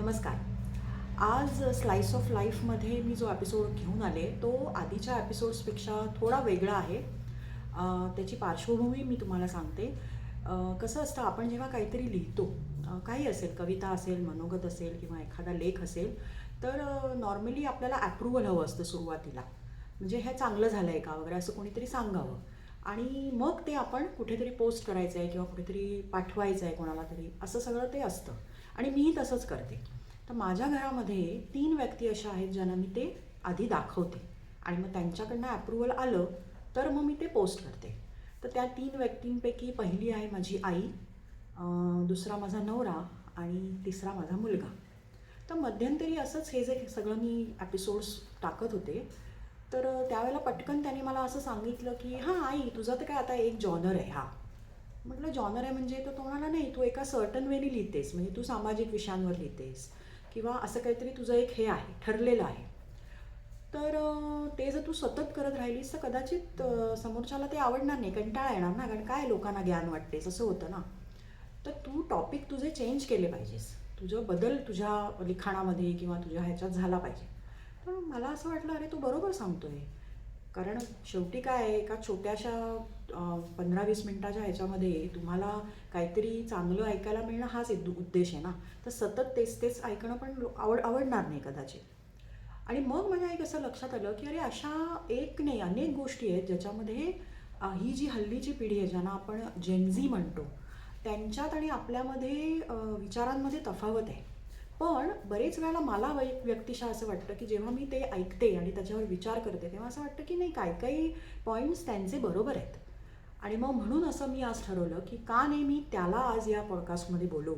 नमस्कार. आज slice of लाईफमध्ये मी जो एपिसोड घेऊन आले तो आधीच्या एपिसोड्सपेक्षा थोडा वेगळा आहे. त्याची पार्श्वभूमी मी तुम्हाला सांगते. कसं असतं, आपण जेव्हा काहीतरी लिहितो, काही असेल, कविता असेल, मनोगत असेल किंवा एखादा लेख असेल, तर नॉर्मली आपल्याला ॲप्रुव्हल हवं असतं सुरुवातीला. म्हणजे हे चांगलं झालं आहे का वगैरे असं कोणीतरी सांगावं, आणि मग ते आपण कुठेतरी पोस्ट करायचं आहे किंवा कुठेतरी पाठवायचं आहे कोणाला तरी, असं सगळं ते असतं. आणि मीही तसंच करते. तर माझ्या घरामध्ये 3 व्यक्ती अशा आहेत ज्यांना मी ते आधी दाखवते, आणि मग त्यांच्याकडनं ॲप्रुव्हल आलं तर मग मी ते पोस्ट करते. तर त्या 3 व्यक्तींपैकी पहिली आहे माझी आई, दुसरा माझा नवरा आणि तिसरा माझा मुलगा. तर मध्यंतरी असंच हे जे सगळं मी एपिसोड्स टाकत होते, तर त्यावेळेला पटकन त्याने मला असं सांगितलं की हां आई, तुझं तर काय आता एक जॉनर आहे हा. म्हटलं जॉनर आहे म्हणजे? तर तो म्हणाला नाही, तू एका सर्टन वेनी लिहितेस, म्हणजे तू सामाजिक विषयांवर लिहितेस किंवा असं काहीतरी तुझं एक हे आहे, ठरलेलं आहे. तर ते जर तू सतत करत राहिलीस तर कदाचित समोरच्याला ते आवडणार नाही, कंटाळा येणार ना, कारण काय लोकांना ज्ञान वाटतेस असं होतं ना. तर तू टॉपिक तुझे चेंज केले पाहिजेस, तुझं बदल तुझ्या लिखाणामध्ये किंवा तुझ्या ह्याच्यात झाला पाहिजे. तर मला असं वाटलं, अरे तू बरोबर सांगतोय. कारण शेवटी काय आहे, एका छोट्याशा 15-20 मिनिटाच्या ह्याच्यामध्ये तुम्हाला काहीतरी चांगलं ऐकायला मिळणं हाच उद्देश आहे ना. तर सतत तेच तेच ऐकणं पण आवडणार नाही कदाचित. आणि मग माझ्या एक असं लक्षात आलं की अरे अशा एक नाही, अनेक गोष्टी आहेत ज्याच्यामध्ये ही जी हल्लीची पिढी आहे, ज्यांना आपण जेनझी म्हणतो, त्यांच्यात आणि आपल्यामध्ये विचारांमध्ये तफावत आहे. पण बरेच वेळेला मला व्यक्तिशः असं वाटतं की जेव्हा मी ते ऐकते आणि त्याच्यावर विचार करते, तेव्हा असं वाटतं की नाही, काही काही पॉईंट्स त्यांचे बरोबर आहेत. आणि मग म्हणून असं मी आज ठरवलं की का नाही मी त्याला आज या पॉडकास्टमध्ये बोलू.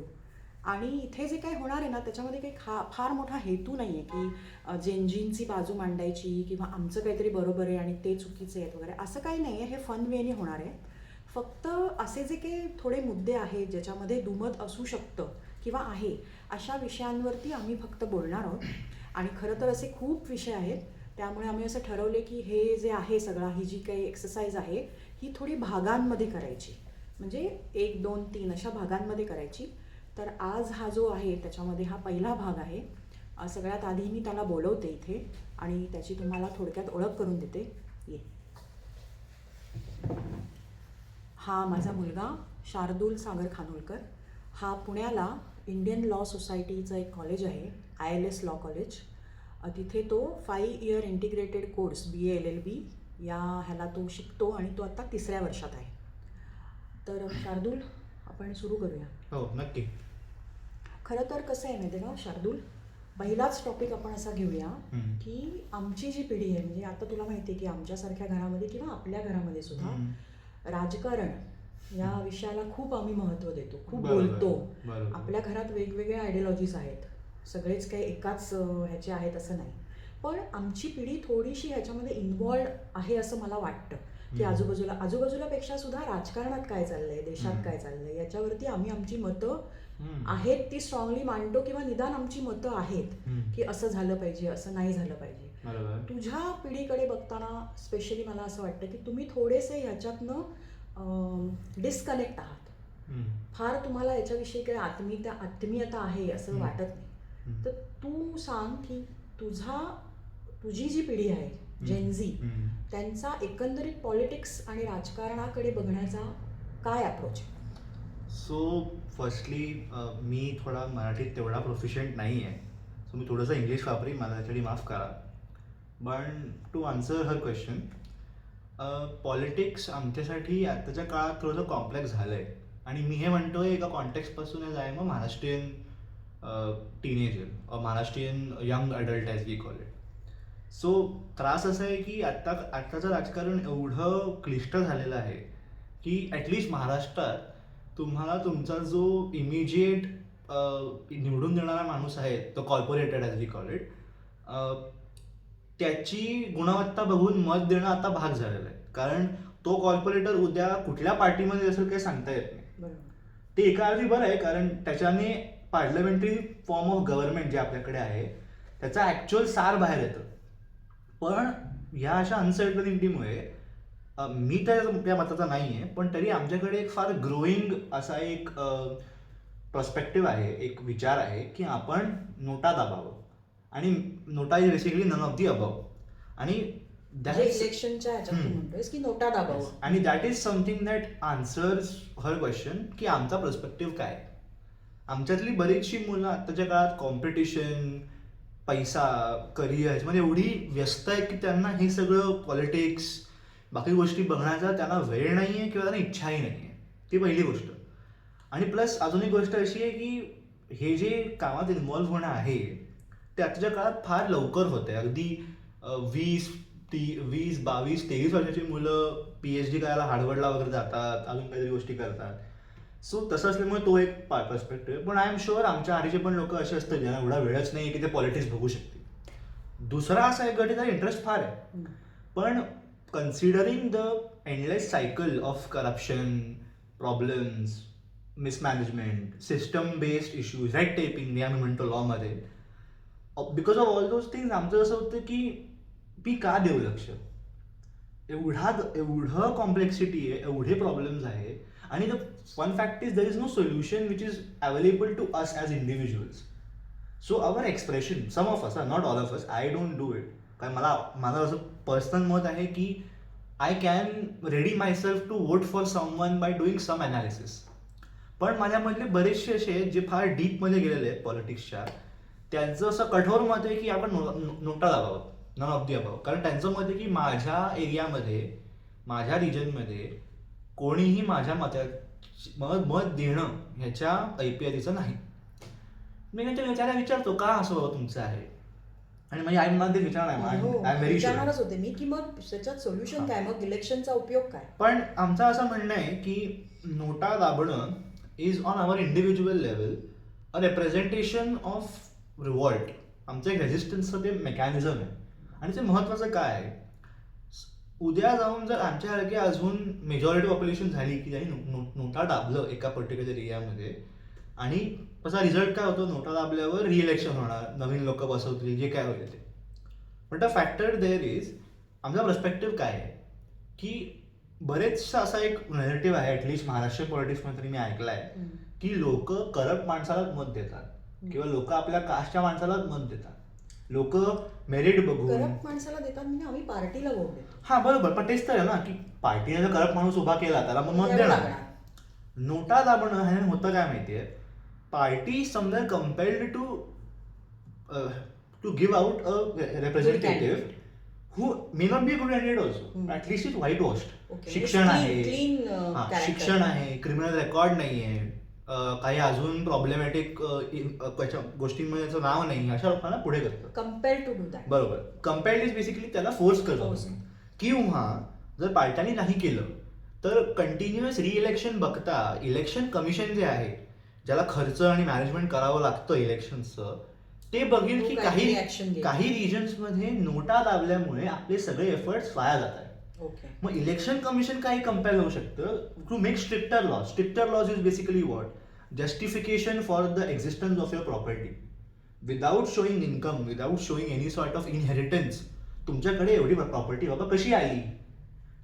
आणि इथे जे काही होणार आहे ना, त्याच्यामध्ये काही फार मोठा हेतू नाही आहे की जेनजींची बाजू मांडायची किंवा आमचं काहीतरी बरोबर आहे आणि ते चुकीचे आहेत वगैरे, असं काही नाही आहे. हे फन वेने होणार आहे. फक्त असे जे काही थोडे मुद्दे आहेत ज्याच्यामध्ये दुमत असू शकतं किंवा आहे, अशा विषयांवरती आम्ही फक्त बोलणार आहोत. आणि खरं तर असे खूप विषय आहेत, त्यामुळे आम्ही असं ठरवले की हे जे आहे सगळा, ही जी काही एक्सरसाइज आहे ही थोडी भागांमध्ये करायची. म्हणजे 1, 2, 3 अशा भागांमध्ये करायची. तर आज हा जो आहे त्याच्यामध्ये हा पहिला भाग आहे. सगळ्यात आधी मी त्याला बोलवते इथे आणि त्याची तुम्हाला थोडक्यात ओळख करून देते. ये. हा माझा मुलगा शार्दूल सागर खानोलकर. हा पुण्याला इंडियन लॉ सोसायटीचं एक कॉलेज आहे, ILS लॉ कॉलेज. तिथे तो 5 year integrated course BA LLB या ह्याला तो शिकतो आणि तो आता 3ऱ्या वर्षात आहे. तर शार्दूल, आपण सुरू करूया. हो, नक्की. खरं तर कसं आहे माहिती आहे का शार्दूल, पहिलाच टॉपिक आपण असा घेऊया की आमची जी पिढी आहे, म्हणजे आता तुला माहिती आहे की आमच्यासारख्या घरामध्ये किंवा आपल्या घरामध्ये सुद्धा राजकारण या विषयाला खूप आम्ही महत्त्व देतो, खूप बोलतो. आपल्या घरात वेगवेगळ्या आयडियॉलॉजीज आहेत, सगळेच काही एकाच ह्याचे आहेत असं नाही. पण आमची पिढी थोडीशी ह्याच्यामध्ये इन्व्हॉल्ड आहे असं मला वाटतं की आजूबाजूलापेक्षा सुद्धा राजकारणात काय चाललंय, देशात काय चाललंय, याच्यावरती आम्ही आमची मतं आहेत ती स्ट्रॉंगली मांडतो, किंवा निदान आमची मतं आहेत की असं झालं पाहिजे, असं नाही झालं पाहिजे. तुझ्या पिढीकडे बघताना स्पेशली मला असं वाटतं की तुम्ही थोडेसे ह्याच्यातनं डिस्कनेक्ट आहात. फार तुम्हाला याच्याविषयी काही आत्मीयता आहे असं वाटत नाही. तर तू सांग की तुझी जी पिढी आहे जेनझी, त्यांचा एकंदरीत पॉलिटिक्स आणि राजकारणाकडे बघण्याचा काय अप्रोच आहे? सो फर्स्टली मी थोडा मराठीत तेवढा प्रोफिशियंट नाही आहे, सो मी थोडंसं इंग्लिश वापरीन, मला त्यासाठी माफ करा. पण to answer her question, politics आमच्यासाठी आत्ताच्या काळात थोडंसं कॉम्प्लेक्स झालं आहे. आणि मी हे म्हणतो एका कॉन्टेक्स्टपासून आहे, मग Maharashtrian teenager, Maharashtrian young adult as we call it. So त्रास असा आहे की आत्ताचं राजकारण एवढं क्लिष्ट झालेलं आहे की ॲटलिस्ट महाराष्ट्रात तुम्हाला तुमचा जो इमिजिएट निवडून देणारा माणूस आहे, तो कॉर्पोरेटेड ॲज वी कॉल इट, त्याची गुणवत्ता बघून मत देणं आता भाग झालेलं आहे. कारण तो कॉर्पोरेटर उद्या कुठल्या पार्टीमध्ये असेल काही सांगता येत नाही. ते एका अर्थी बरं आहे, कारण त्याच्याने पार्लमेंटरी फॉर्म ऑफ गव्हर्नमेंट जे आपल्याकडे आहे त्याचा ॲक्च्युअल सार बाहेर येतं. पण ह्या अशा अनसर्टनिटीमुळे मी तर त्या मताचा नाही आहे, पण तरी आमच्याकडे एक फार ग्रोईंग असा एक पर्स्पेक्टिव्ह आहे, एक विचार आहे की आपण नोटा दाबावं आणि NOTA is basically none of the above आणि इलेक्शनच्या ह्याच्यात तू म्हणतोयस की नोटा दाबावं आणि that is something that answers her question की आमचा पर्स्पेक्टिव्ह काय. आमच्यातली बरीचशी मुलं आत्ताच्या काळात कॉम्पिटिशन, पैसा, करिअर ह्याच्यामध्ये एवढी व्यस्त आहेत की त्यांना हे सगळं पॉलिटिक्स बाकी गोष्टी बघण्याचा त्यांना वेळ नाही आहे किंवा त्यांना इच्छाही नाही आहे. ती पहिली गोष्ट. आणि प्लस अजून एक गोष्ट अशी आहे की हे जे कामात इन्व्हॉल्व्ह होणं आहे ते आजच्या काळात फार लवकर होत आहे. अगदी 20-22-23 वर्षाची मुलं PhD करायला हार्वर्डला वगैरे जातात, अजून काहीतरी गोष्टी करतात. सो तसं असल्यामुळे तो एक पर्स्पेक्टिव्ह आहे. पण आय एम शुअर आमच्या आधीचे पण लोक असे असतात ज्यांना एवढा वेळच नाही की ते पॉलिटिक्स बघू शकतील. दुसरा असा एक गट आहे, त्याचा इंटरेस्ट फार आहे. पण considering the endless cycle of corruption, problems, mismanagement, system based issues, red taping आम्ही म्हणतो लॉमध्ये, because of all those things आमचं असं होतं की मी का देऊ लक्ष. एवढं कॉम्प्लेक्सिटी आहे, एवढे प्रॉब्लेम्स आहे आणि the fun fact is there is no solution which is available to us as individuals. So our expression, some of us, not all of us, I don't do it. कारण माझं असं personal मत आहे की I can ready myself to vote for someone by doing some analysis. पण माझ्यामधले बरेचसे असे आहेत जे फार डीपमध्ये गेलेले आहेत पॉलिटिक्सच्या, त्यांचं असं कठोर मत आहे की आपण नोटा दाबावं, नन ऑफ दी अबाव. कारण त्यांचं मत आहे की माझ्या एरियामध्ये, माझ्या रिजनमध्ये कोणीही माझ्या मत देणं ह्याच्या ऐपतीचं नाही. मी त्यांच्या विचारायला विचारतो का असं बाबा तुमचं आहे, आणि म्हणजे आई मला ते विचारणारच होते मी की मग त्याच्यात सोल्युशन काय, मग इलेक्शनचा उपयोग काय. पण आमचं असं म्हणणं आहे की नोटा दाबणं is on our individual level a representation of revolt. आमचं एक रेझिस्टन्सचं ते मेकॅनिझम आहे. आणि ते महत्त्वाचं काय आहे, उद्या जाऊन जर आमच्यासारखे अजून मेजॉरिटी पॉप्युलेशन झाली की ज्यांनी नोटा दाबलं एका पर्टिक्युलर एरियामध्ये, आणि तसा रिझल्ट काय होतो, नोटा दाबल्यावर रिइलेक्शन होणार, नवीन लोक बसवतील, जे काय होईल ते. But the factor there is, आमचा पर्स्पेक्टिव्ह काय आहे की बरेचसा असा एक नेरेटिव्ह आहे, ॲटलिस्ट महाराष्ट्र पॉलिटिक्समध्ये तरी मी ऐकला आहे की लोक करप्ट माणसालाच मत देतात किंवा लोक आपल्या कास्टच्या माणसालाच मत देतात. लोक मेरिट बघून करप्ट माणसाला देतात म्हणजे आम्ही पार्टीला वोट देतो. हा बरोबर, पण तेच तर आहे ना की पार्टीने जर करप्ट माणूस उभा केला त्याला मग मत देणार. नोटा दाबणं ह्याने होतं काय माहितीये, पार्टी समजा compelled to give out a representative who may not be good candidate also, at least is whitewashed. शिक्षण आहे, क्रिमिनल रेकॉर्ड नाही आहे, काही अजून प्रॉब्लेमॅटिक गोष्टींमध्ये नाव नाही, अशा लोकांना पुढे करतं. Compare to do that. बरोबर, कंपेअर्ड इज बेसिकली त्याला फोर्स करतो. किंवा जर पार्ट्यांनी नाही केलं तर कंटिन्युअस रिइलेक्शन बघता इलेक्शन कमिशन जे आहे, ज्याला खर्च आणि मॅनेजमेंट करावं लागतं इलेक्शनचं, ते बघेल की काही रिजन्समध्ये नोटा दाबल्यामुळे आपले सगळे एफर्ट्स वाया जात आहेत. मग इलेक्शन कमिशन काही कंपेअर होऊ शकतं to make stricter laws. Stricter laws is basically what, justification for the existence of your property without showing income, without showing any sort of inheritance. तुमच्याकडे एवढी प्रॉपर्टी बाबा कशी आली,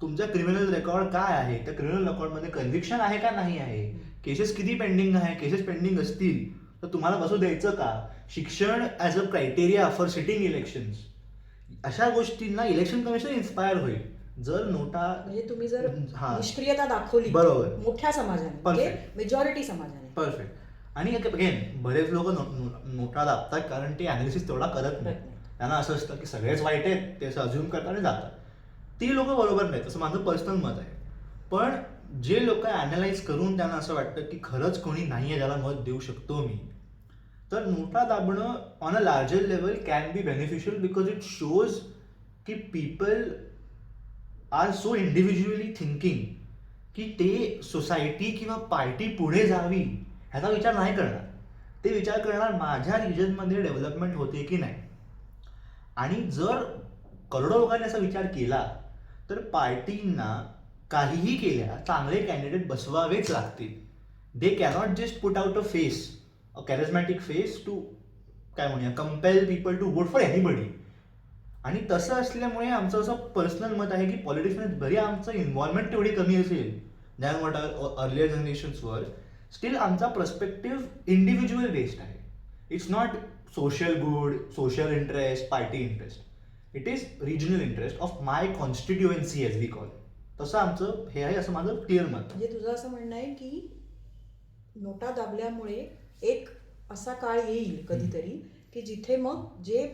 तुमचा क्रिमिनल रेकॉर्ड काय आहे, त्या क्रिमिनल रेकॉर्डमध्ये कन्व्हिक्शन आहे का नाही आहे, केसेस किती पेंडिंग आहे, केसेस पेंडिंग असतील तर तुम्हाला बसू द्यायचं का, शिक्षण as a criteria for sitting elections, अशा गोष्टींना इलेक्शन कमिशन इन्स्पायर होईल. जर नोटा म्हणजे तुम्ही जर निष्क्रियता दाखवली बरोबर मोठ्या समाजाने, मेजॉरिटी समाजाने. परफेक्ट. आणि अगेन बरेच लोक नोटा दाबतात कारण ते अनालिसिस तेवढा करत नाही. त्यांना असं असतं की सगळेच वाईट आहेत, ते असं अज्युम करतात आणि जातात. ती लोक बरोबर नाहीत, असं माझं पर्सनल मत आहे. पण जे लोक अॅनालाइज करून त्यांना असं वाटतं की खरंच कोणी नाही आहे ज्याला मत देऊ शकतो मी, तर नोटा दाबणं on a larger level can be beneficial because it shows की people are so individually thinking की ते सोसायटी किंवा पार्टी पुढे जावी ह्याचा विचार नाही करणार. ते विचार करणार माझ्या रिजनमध्ये डेव्हलपमेंट होते की नाही. आणि जर करोडो लोकांनी असा विचार केला तर पार्टींना काहीही केल्या चांगले कॅन्डिडेट बसवावेच लागतील. They cannot just put out a face, a charismatic face to काय म्हणूया compel people to vote for anybody. आणि तसं असल्यामुळे आमचं असं पर्सनल मत आहे की पॉलिटिक्समध्ये भरी आमचं इन्व्हॉल्वमेंट तेवढी कमी असेल than what are earlier generations वर, स्टील आमचा पर्स्पेक्टिव्ह इंडिव्हिज्युअल बेस्ड आहे. It's not social good, social interest, party interest. It is regional interest of my constituency as we call. तसं आमचं हे आहे, असं माझं क्लिअर मत. म्हणजे तुझं असं म्हणणं आहे की नोटा दाबल्यामुळे एक असा काळ येईल कधीतरी की जिथे मग जे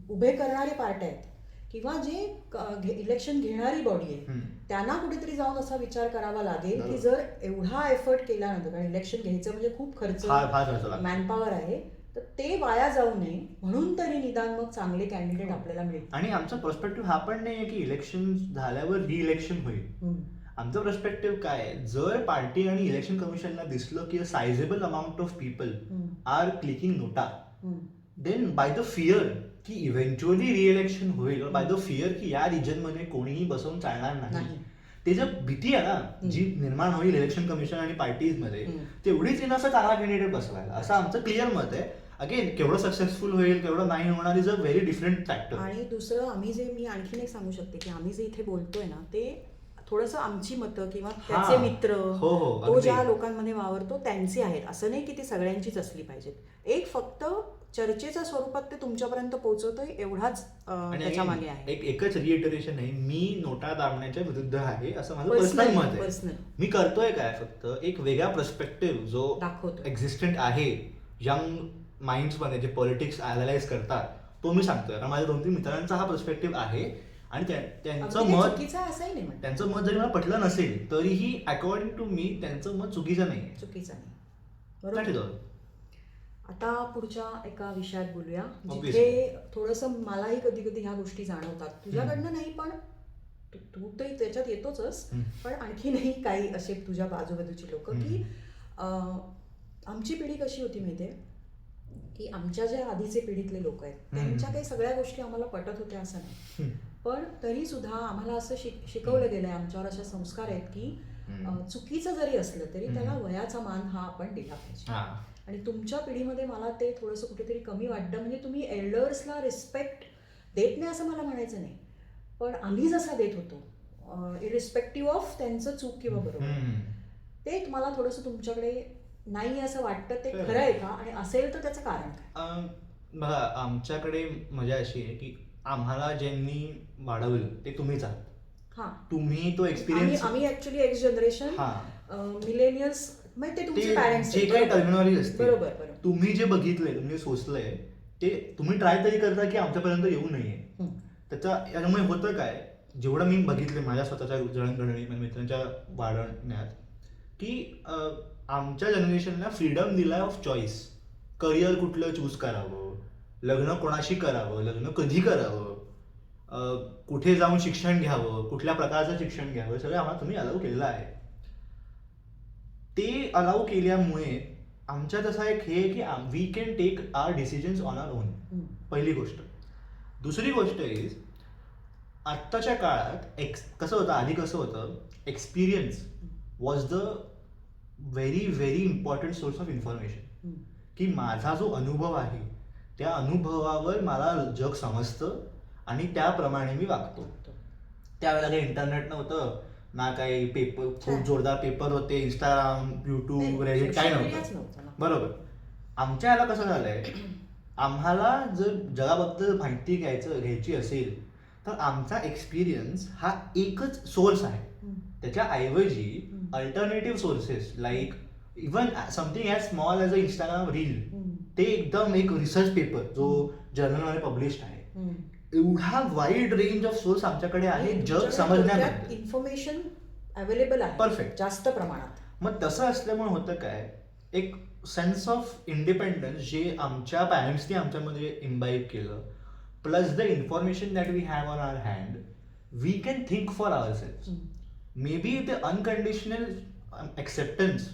उभे करणारे पार्ट्या आहेत किंवा जे इलेक्शन घेणारी बॉडी आहे त्यांना कुठेतरी जाऊन असा विचार करावा लागेल की जर एवढा एफर्ट केल्यानंतर, कारण इलेक्शन घ्यायचं म्हणजे खूप खर्च, मॅनपॉवर आहे, तर ते वाया जाऊ नये म्हणून तरी निदान मग चांगले कॅन्डिडेट आपल्याला मिळतील. आणि आमचा पर्स्पेक्टिव्ह हा पण नाही आहे की इलेक्शन झाल्यावर रिइलेक्शन होईल. आमचं पर्स्पेक्टिव्ह काय आहे, जर पार्टी आणि इलेक्शन कमिशनला दिसलं की a sizeable amount of people are clicking NOTA, then by the fear की इव्हेंच्युअली रिइलेक्शन होईल, बाय द फिअर की या रिजनमध्ये कोणीही बसवून चालणार नाही, ते जर भीती आहे ना जी निर्माण होईल इलेक्शन कमिशन आणि पार्टीज मध्ये, तेवढीच येणं असं चांगला कॅन्डिडेट बसवायला, असं आमचं क्लिअर मत आहे. अगेन केवढं सक्सेसफुल होईल केवढं नाही होणार is a very different factor. आणि दुसरं मी आणखीन एक सांगू शकते की आम्ही जे इथे बोलतोय ना ते थोडंसं आमची मतं किंवा त्याचे मित्र, तो ज्या लोकांमध्ये वावरतो त्यांची आहेत, असं नाही की ती सगळ्यांचीच असली पाहिजेत. एक फक्त चर्चेच्या स्वरूपात ते तुमच्यापर्यंत पोहोचवतोय एवढाच त्याच्या मागे आहे. एकच रिइटरेशन आहे, मी नोटा दाबण्याच्या विरुद्ध आहे असं माझं पर्सनल मत आहे. मी करतोय काय, फक्त एक वेगळा पर्स्पेक्टिव्ह जो एक्झिस्टंट आहे यंग माइंड्स मध्ये जे पॉलिटिक्स अनालाइज करतात तो मी सांगतोय. कारण माझ्या 2-3 मित्रांचा हा पर्स्पेक्टिव्ह आहे आणि त्यांचं मत जरी मला पटलं नसेल तरीही अकॉर्डिंग टू मी त्यांचं मत चुकीचं नाही. आता पुढच्या एका विषयात बोलूया जिथे थोडंसं मलाही कधी कधी ह्या गोष्टी जाणवतात, तुझ्याकडनं नाही पण तू तर त्याच्यात येतोच, पण आणखीनही काही असे तुझ्या बाजूबाजूची लोक की आमची पिढी कशी होती माहितीये की आमच्या ज्या आधीचे पिढीतले लोक आहेत त्यांच्या काही सगळ्या गोष्टी आम्हाला पटत होत्या असं नाही, पण तरी सुद्धा आम्हाला असं शिकवलं गेलंय, आमच्यावर असे संस्कार आहेत की चुकीचं जरी असलं तरी त्याला वयाचा मान हा आपण दिला पाहिजे. आणि तुमच्या पिढीमध्ये मला ते थोडंसं कुठेतरी कमी वाटतं. म्हणजे तुम्ही एल्डर्सला रिस्पेक्ट देत नाही असं मला म्हणायचं नाही, पण आम्ही जसा देत होतो इरिस्पेक्टिव्ह ऑफ त्यांचं चूक किंवा बरोबर, ते मला थोडंसं तुमच्याकडे नाही असं वाटतं. ते खरं आहे का, आणि असेल तर त्याचं कारण काय? बघा, आमच्याकडे मजा अशी आहे की आम्हाला ज्यांनी वाढवलं ते तुम्हीच आहात. तुम्ही तो एक्सपिरियन्स, आम्ही ऍक्च्युअली एक्स जनरेशन मिलेनियल्स, म्हणजे तुमचे पॅरेंट्स जे काही टर्मिनॉलॉजी असते, बरोबर, तुम्ही जे बघितलंय, तुम्ही सोचलंय ते तुम्ही ट्राय तरी करता की आमच्यापर्यंत येऊ नये. याच्यामुळे होतं काय, जेवढं मी बघितलं माझ्या स्वतःच्या जळणघडणी मित्रांच्या वाढवण्यात, की आमच्या जनरेशनला फ्रीडम दिलाय ऑफ चॉईस. करिअर कुठलं चूज करावं, लग्न कोणाशी करावं, लग्न कधी करावं, कुठे जाऊन शिक्षण घ्यावं, कुठल्या प्रकारचं शिक्षण घ्यावं, सगळं आम्हाला तुम्ही अलाउ केलेलं आहे. ते अलाउ केल्यामुळे आमच्यात असा एक हे की we can take our decisions on our own, पहिली गोष्ट. दुसरी गोष्ट इज, आत्ताच्या काळात कसं होतं, आधी कसं होतं, experience was the very very important source of information. की माझा जो अनुभव आहे त्या अनुभवावर मला जग समजतं आणि त्याप्रमाणे मी वागतो. त्यावेळेला काही इंटरनेट नव्हतं ना, काही पेपर, खूप जोरदार पेपर होते, इंस्टाग्राम, युट्यूब, रेडिट काय नव्हतं, बरोबर. आमच्या याला कसं झालंय, आम्हाला जर जगाबद्दल माहिती घ्यायची असेल तर आमचा एक्सपिरियन्स हा एकच सोर्स आहे. त्याच्याऐवजी alternative sources like even something as small as a Instagram reel, ते एकदम एक रिसर्च पेपर जो जर्नलमध्ये पब्लिश्ड आहे, एवढा वाईड रेंज ऑफ सोर्स आमच्याकडे आहे जग समजण्यामध्ये. इन्फॉर्मेशन अवेलेबल आहे परफेक्ट जास्त प्रमाणात. मग तसं असल्यामुळे होतं काय, एक सेन्स ऑफ इंडिपेंडन्स जे आमच्या पॅरेंट्सनी आमच्यामध्ये इम्बाईब केलं, plus the information that we have on our hand, we can think for our self. Maybe ते अनकंडिशनल एक्सेप्टन्स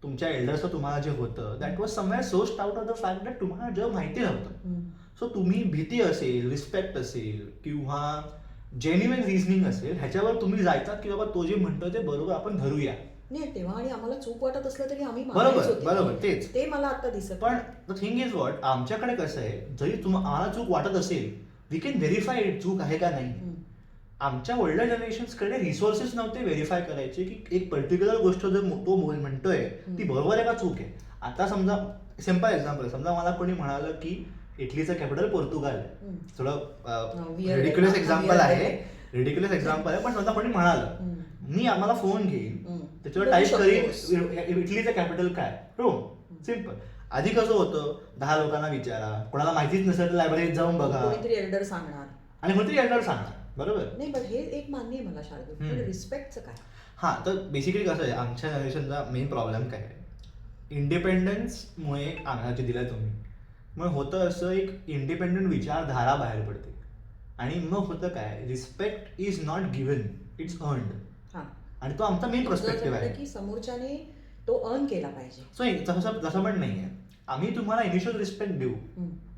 तुमच्या एल्डर्सचं तुम्हाला जे होतं, that was somewhere sourced out of the fact that तुम्हाला जग माहिती नव्हतं. सो तुम्ही भीती असेल, रिस्पेक्ट असेल किंवा जेन्युइन रिझनिंग असेल, ह्याच्यावर तुम्ही जायचात की बाबा तो जे म्हणतो ते बरोबर आपण धरूया. नाही, तेव्हा आणि आम्हाला चूक वाटत असलं तरी आम्ही बरोबर तेच, ते मला आता दिसत. पण द थिंग इज व्हॉट, आमच्याकडे कसं आहे, जरी आम्हाला चूक वाटत असेल, वी कॅन व्हेरीफाय इट, चूक आहे का नाही. आमच्या ओल्डर जनरेशन्सकडे रिसोर्सेस नव्हते व्हेरीफाय करायचे की एक पर्टिक्युलर गोष्ट जर तो म्हणतोय ती बरोबर आहे का चूक आहे. आता समजा सिम्पल एक्झाम्पल, समजा मला कोणी म्हणालं की इटलीचं कॅपिटल पोर्तुगाल आहे, थोडं रिडिक्युलस एक्झाम्पल आहे पण समजा कोणी म्हणालं, मी आम्हाला फोन घेईन त्याच्यावर टाईप करीन इटलीचं कॅपिटल काय, रोम. सिम्पल. आधी कसं होतं, 10 लोकांना विचारा, कोणाला माहितीच नसेल तर लायब्ररीत जाऊन बघा, कोणीतरी एल्डर सांगणार आणि कोणतरी एल्डर सांगणार, बरोबर. नाही पण हे एक मान्य आहे मला शार्दूल, पण रिस्पेक्टचं काय. हां, तर बेसिकली कसं आहे, आमच्या जनरेशनचा मेन प्रॉब्लेम काय आहे, इंडिपेंडन्समुळे जे दिला तुम्ही, मग होतं असं एक इंडिपेंडंट विचारधारा बाहेर पडते, आणि मग होतं काय, respect is not given, it's earned. हां, आणि तो आमचा मेन पर्स्पेक्टिव्ह आहे की समोरच्याने तो अर्न केला पाहिजे. सो तसं पण नाही आहे. आम्ही तुम्हाला इनिशियल रिस्पेक्ट देऊ,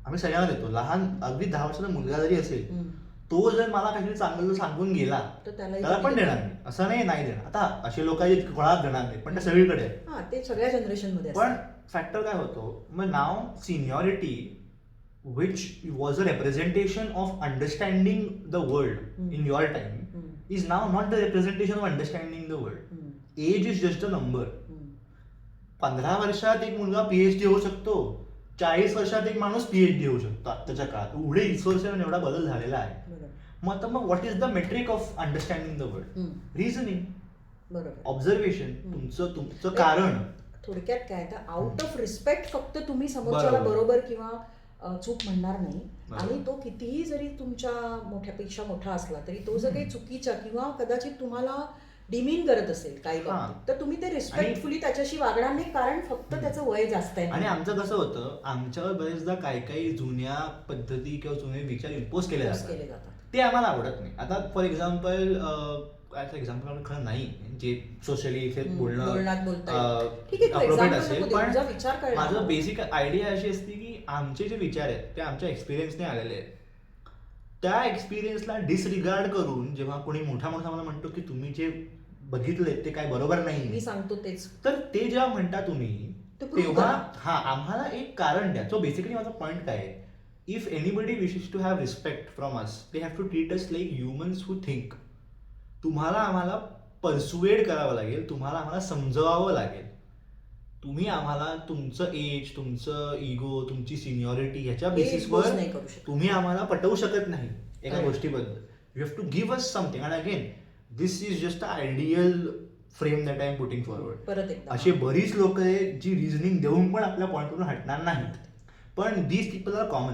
आम्ही सगळ्यांना देतो. लहान अगदी 10 वर्षाचा मुलगा जरी असेल, तो जर मला काहीतरी चांगलं सांगून गेला तर त्याला पण देणार नाही, असं नाही देणार. आता असे लोक आहेत कोणाला देणार नाही, पण ते सगळीकडे आहे, ते सगळ्या जनरेशन मध्ये. पण फॅक्टर काय होतो, मग नाव seniority which was a representation of understanding the world in your time is now not the representation of understanding the world. Age is just a number. 15 वर्षात एक मुलगा PhD होऊ शकतो, 40 वर्षात एक माणूस PhD होऊ शकतो आत्ताच्या काळात. एवढे रिसोर्सेस एवढा बदल झालेला आहे. मग आता मग what is the metric of understanding the world? Reasoning, बरोबर, ऑब्झर्वेशन, तुमचं कारण. थोडक्यात काय, तर आउट ऑफ रिस्पेक्ट फक्त तुम्ही समोरच्याला बरोबर किंवा चूक म्हणणार नाही, आणि तो कितीही जरी तुमच्या मोठ्यापेक्षा मोठा असला तरी तो जर काही चुकीचा किंवा कदाचित तुम्हाला डिमीन करत असेल काही बाबतीत, तर तुम्ही ते रिस्पेक्टफुली त्याच्याशी वागणार नाही, कारण फक्त त्याचं वय जास्त आहे. आणि आमचं कसं होतं, आमच्यावर बरेचदा काही जुन्या पद्धती किंवा जुने विचार इम्पोज केले जातात, ते आम्हाला आवडत नाही. आता फॉर एक्झाम्पल खरं नाही, जे सोशली इथे बोलणं अप्रोप्रिएट असेल, पण माझं बेसिक आयडिया अशी असते की आमचे जे विचार आहेत ते आमच्या एक्सपिरियन्सने आलेले आहेत. त्या एक्सपिरियन्सला डिसरिगार्ड करून जेव्हा कोणी मोठा माणूस आम्हाला म्हणतो की तुम्ही जे बघितले ते काय बरोबर नाही, मी सांगतो तेच, तर ते जेव्हा म्हणता तुम्ही तेव्हा आम्हाला एक कारण द्या. सो बेसिकली माझा पॉईंट काय आहे, if anybody wishes to have respect from us, they have to treat us like humans who think. तुम्हाला आम्हाला परसुएड करावं लागेल, तुम्हाला आम्हाला समजवावं लागेल. तुम्ही आम्हाला तुमचं एज, तुमचं इगो, तुमची सिनियरिटी ह्याच्या बेसिसवर तुम्ही आम्हाला पटवू शकत नाही एका गोष्टीबद्दल. You have to give us something. And again this is just a ideal frame that I am putting forward. अशी बरीच लोक आहेत जी रिझनिंग देऊन पण आपल्या पॉईंटवरून हटणार नाहीत, पण दीज पीपल आर कॉमन.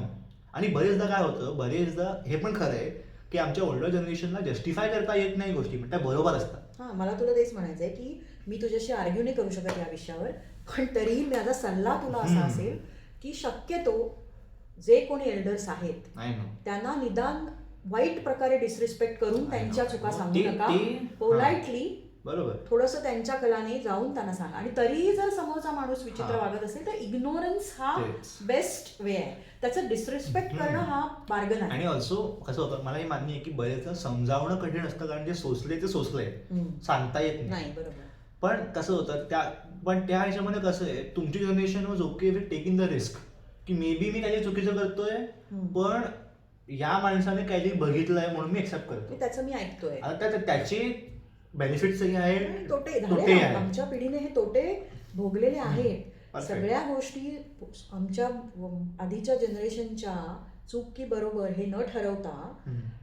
आणि बरेचदा काय होतं, बरेचदा हे पण खरं आहे की आमच्या ओल्डर जनरेशनला जस्टिफाय करता येत नाही गोष्टी, म्हणजे त्या बरोबर असतात. हां, मला तुला तेच म्हणायचं आहे की मी तुझ्याशी आर्ग्यू नाही करू शकत या विषयावर, पण तरीही माझा सल्ला तुला असा असेल की शक्यतो जे कोणी एल्डर्स आहेत त्यांना निदान वाईट प्रकारे डिसरिस्पेक्ट करून त्यांच्या चुका सांगू नका, पोलाइटली बरोबर थोडंसं त्यांच्या कलाने जाऊन त्यांना सांगा. आणि तरीही जर समोरचा माणूस विचित्र वागत असेल तर इग्नोरन्स हा बेस्ट वे आहे, त्याचं डिसरिस्पेक्ट करणं हा मार्ग नाही. आणि ऑल्सो कसं होतं, मला हे मान्य आहे की बरेच समजावणं कठीण असतं, कारण जे सोसले ते सोसले, सांगता येत नाही. बरोबर. पण कसं होतं त्या ह्याच्यामध्ये कसं आहे, तुमची generation was okay with taking the risk की मे बी मी काही चुकीचं करतोय, पण या माणसाने काहीतरी बघितलंय म्हणून मी एक्सेप्ट करतो, त्याचं मी ऐकतोय. आता त्याचे बेनिफिट्सही आहेत, तोटे आहेत. आमच्या पिढीने हे तोटे भोगलेले आहेत. सगळ्या गोष्टी आमच्या आधीच्या जनरेशनच्या चूक की बरोबर हे न ठरवता,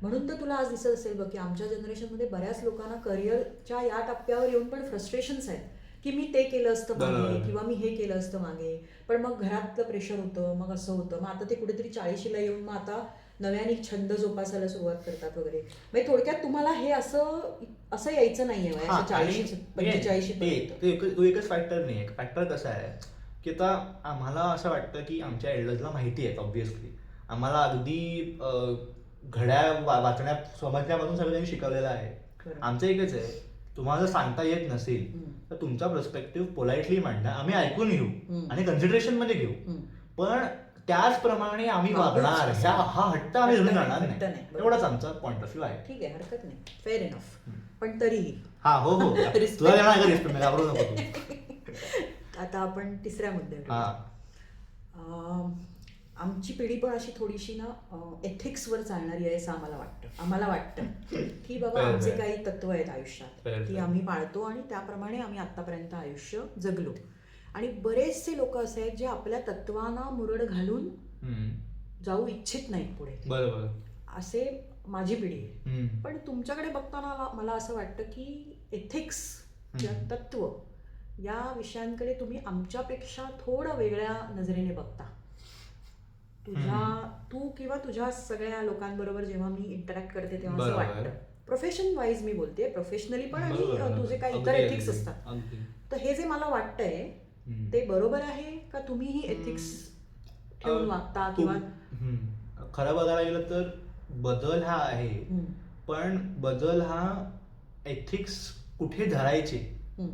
म्हणून तर तुला आज दिसत असेल बघ की आमच्या जनरेशनमध्ये बऱ्याच लोकांना करिअरच्या या टप्प्यावर येऊन पण फ्रस्ट्रेशन्स आहेत की मी ते केलं असतं मागे किंवा मी हे केलं असतं मागे, पण मग घरातलं प्रेशर होतं, मग असं होतं, मग आता ते कुठेतरी 40ला येऊन मग आता नव्याने छंद जोपासायला सुरुवात करतात वगैरे. म्हणजे थोडक्यात तुम्हाला हे असं यायचं नाहीये 40-45. तो एकच फॅक्टर नाही आहे. फॅक्टर कसा आहे की आता आम्हाला असं वाटतं की आमच्या एल्डर्सला माहिती आहे, ऑब्व्हियसली आम्हाला अगदी घड्या वाचण्यात समजण्यापासून सगळं त्यांनी शिकवलेलं आहे. आमचं एकच आहे, तुम्हाला जर सांगता येत नसेल तर तुमचा पर्स्पेक्टिव्ह पोलाइटली मांडा, आम्ही ऐकून घेऊ आणि कन्सिडरेशन मध्ये घेऊ, पण त्याचप्रमाणे आम्ही वागणार, हा हट्ट आम्ही धरून जाणार नाही. एवढाच आमचा पॉइंट ऑफ व्ह्यू आहे. ठीक आहे, हरकत नाही, फेअर इनफ. पण तरीही हो तुला देणार का रिस्पेक्ट, घाबरू नको तू. आता आपण तिसऱ्या मुद्द्यावर. आमची पिढी पण अशी थोडीशी ना एथिक्सवर चालणारी आहे असं आम्हाला वाटतं की बाबा आमचे काही तत्व आहेत आयुष्यात की आम्ही पाळतो आणि त्याप्रमाणे आम्ही आतापर्यंत आयुष्य जगलो. आणि बरेचसे लोक असे आहेत जे आपल्या तत्वांना मुरड घालून जाऊ इच्छित नाहीत पुढे. बरोबर. असे माझी पिढी आहे. पण तुमच्याकडे बघताना मला असं वाटतं की एथिक्स किंवा तत्व या विषयांकडे तुम्ही आमच्यापेक्षा थोडं वेगळ्या नजरेने बघता. तू किंवा तुझ्या सगळ्या लोकांबरोबर जेव्हा मी इंटरॅक्ट करते तेव्हा असं वाटतं. प्रोफेशन वाईज मी बोलते, प्रोफेशनली पण आणि तुझे काही इतर एथिक्स असतात. तर हे जे मला वाटतंय ते बरोबर आहे का? तुम्हीही एथिक्स ठेवून वागता किंवा? खरं बघायला गेलं तर बदल हा आहे, पण बदल हा एथिक्स कुठे धरायचे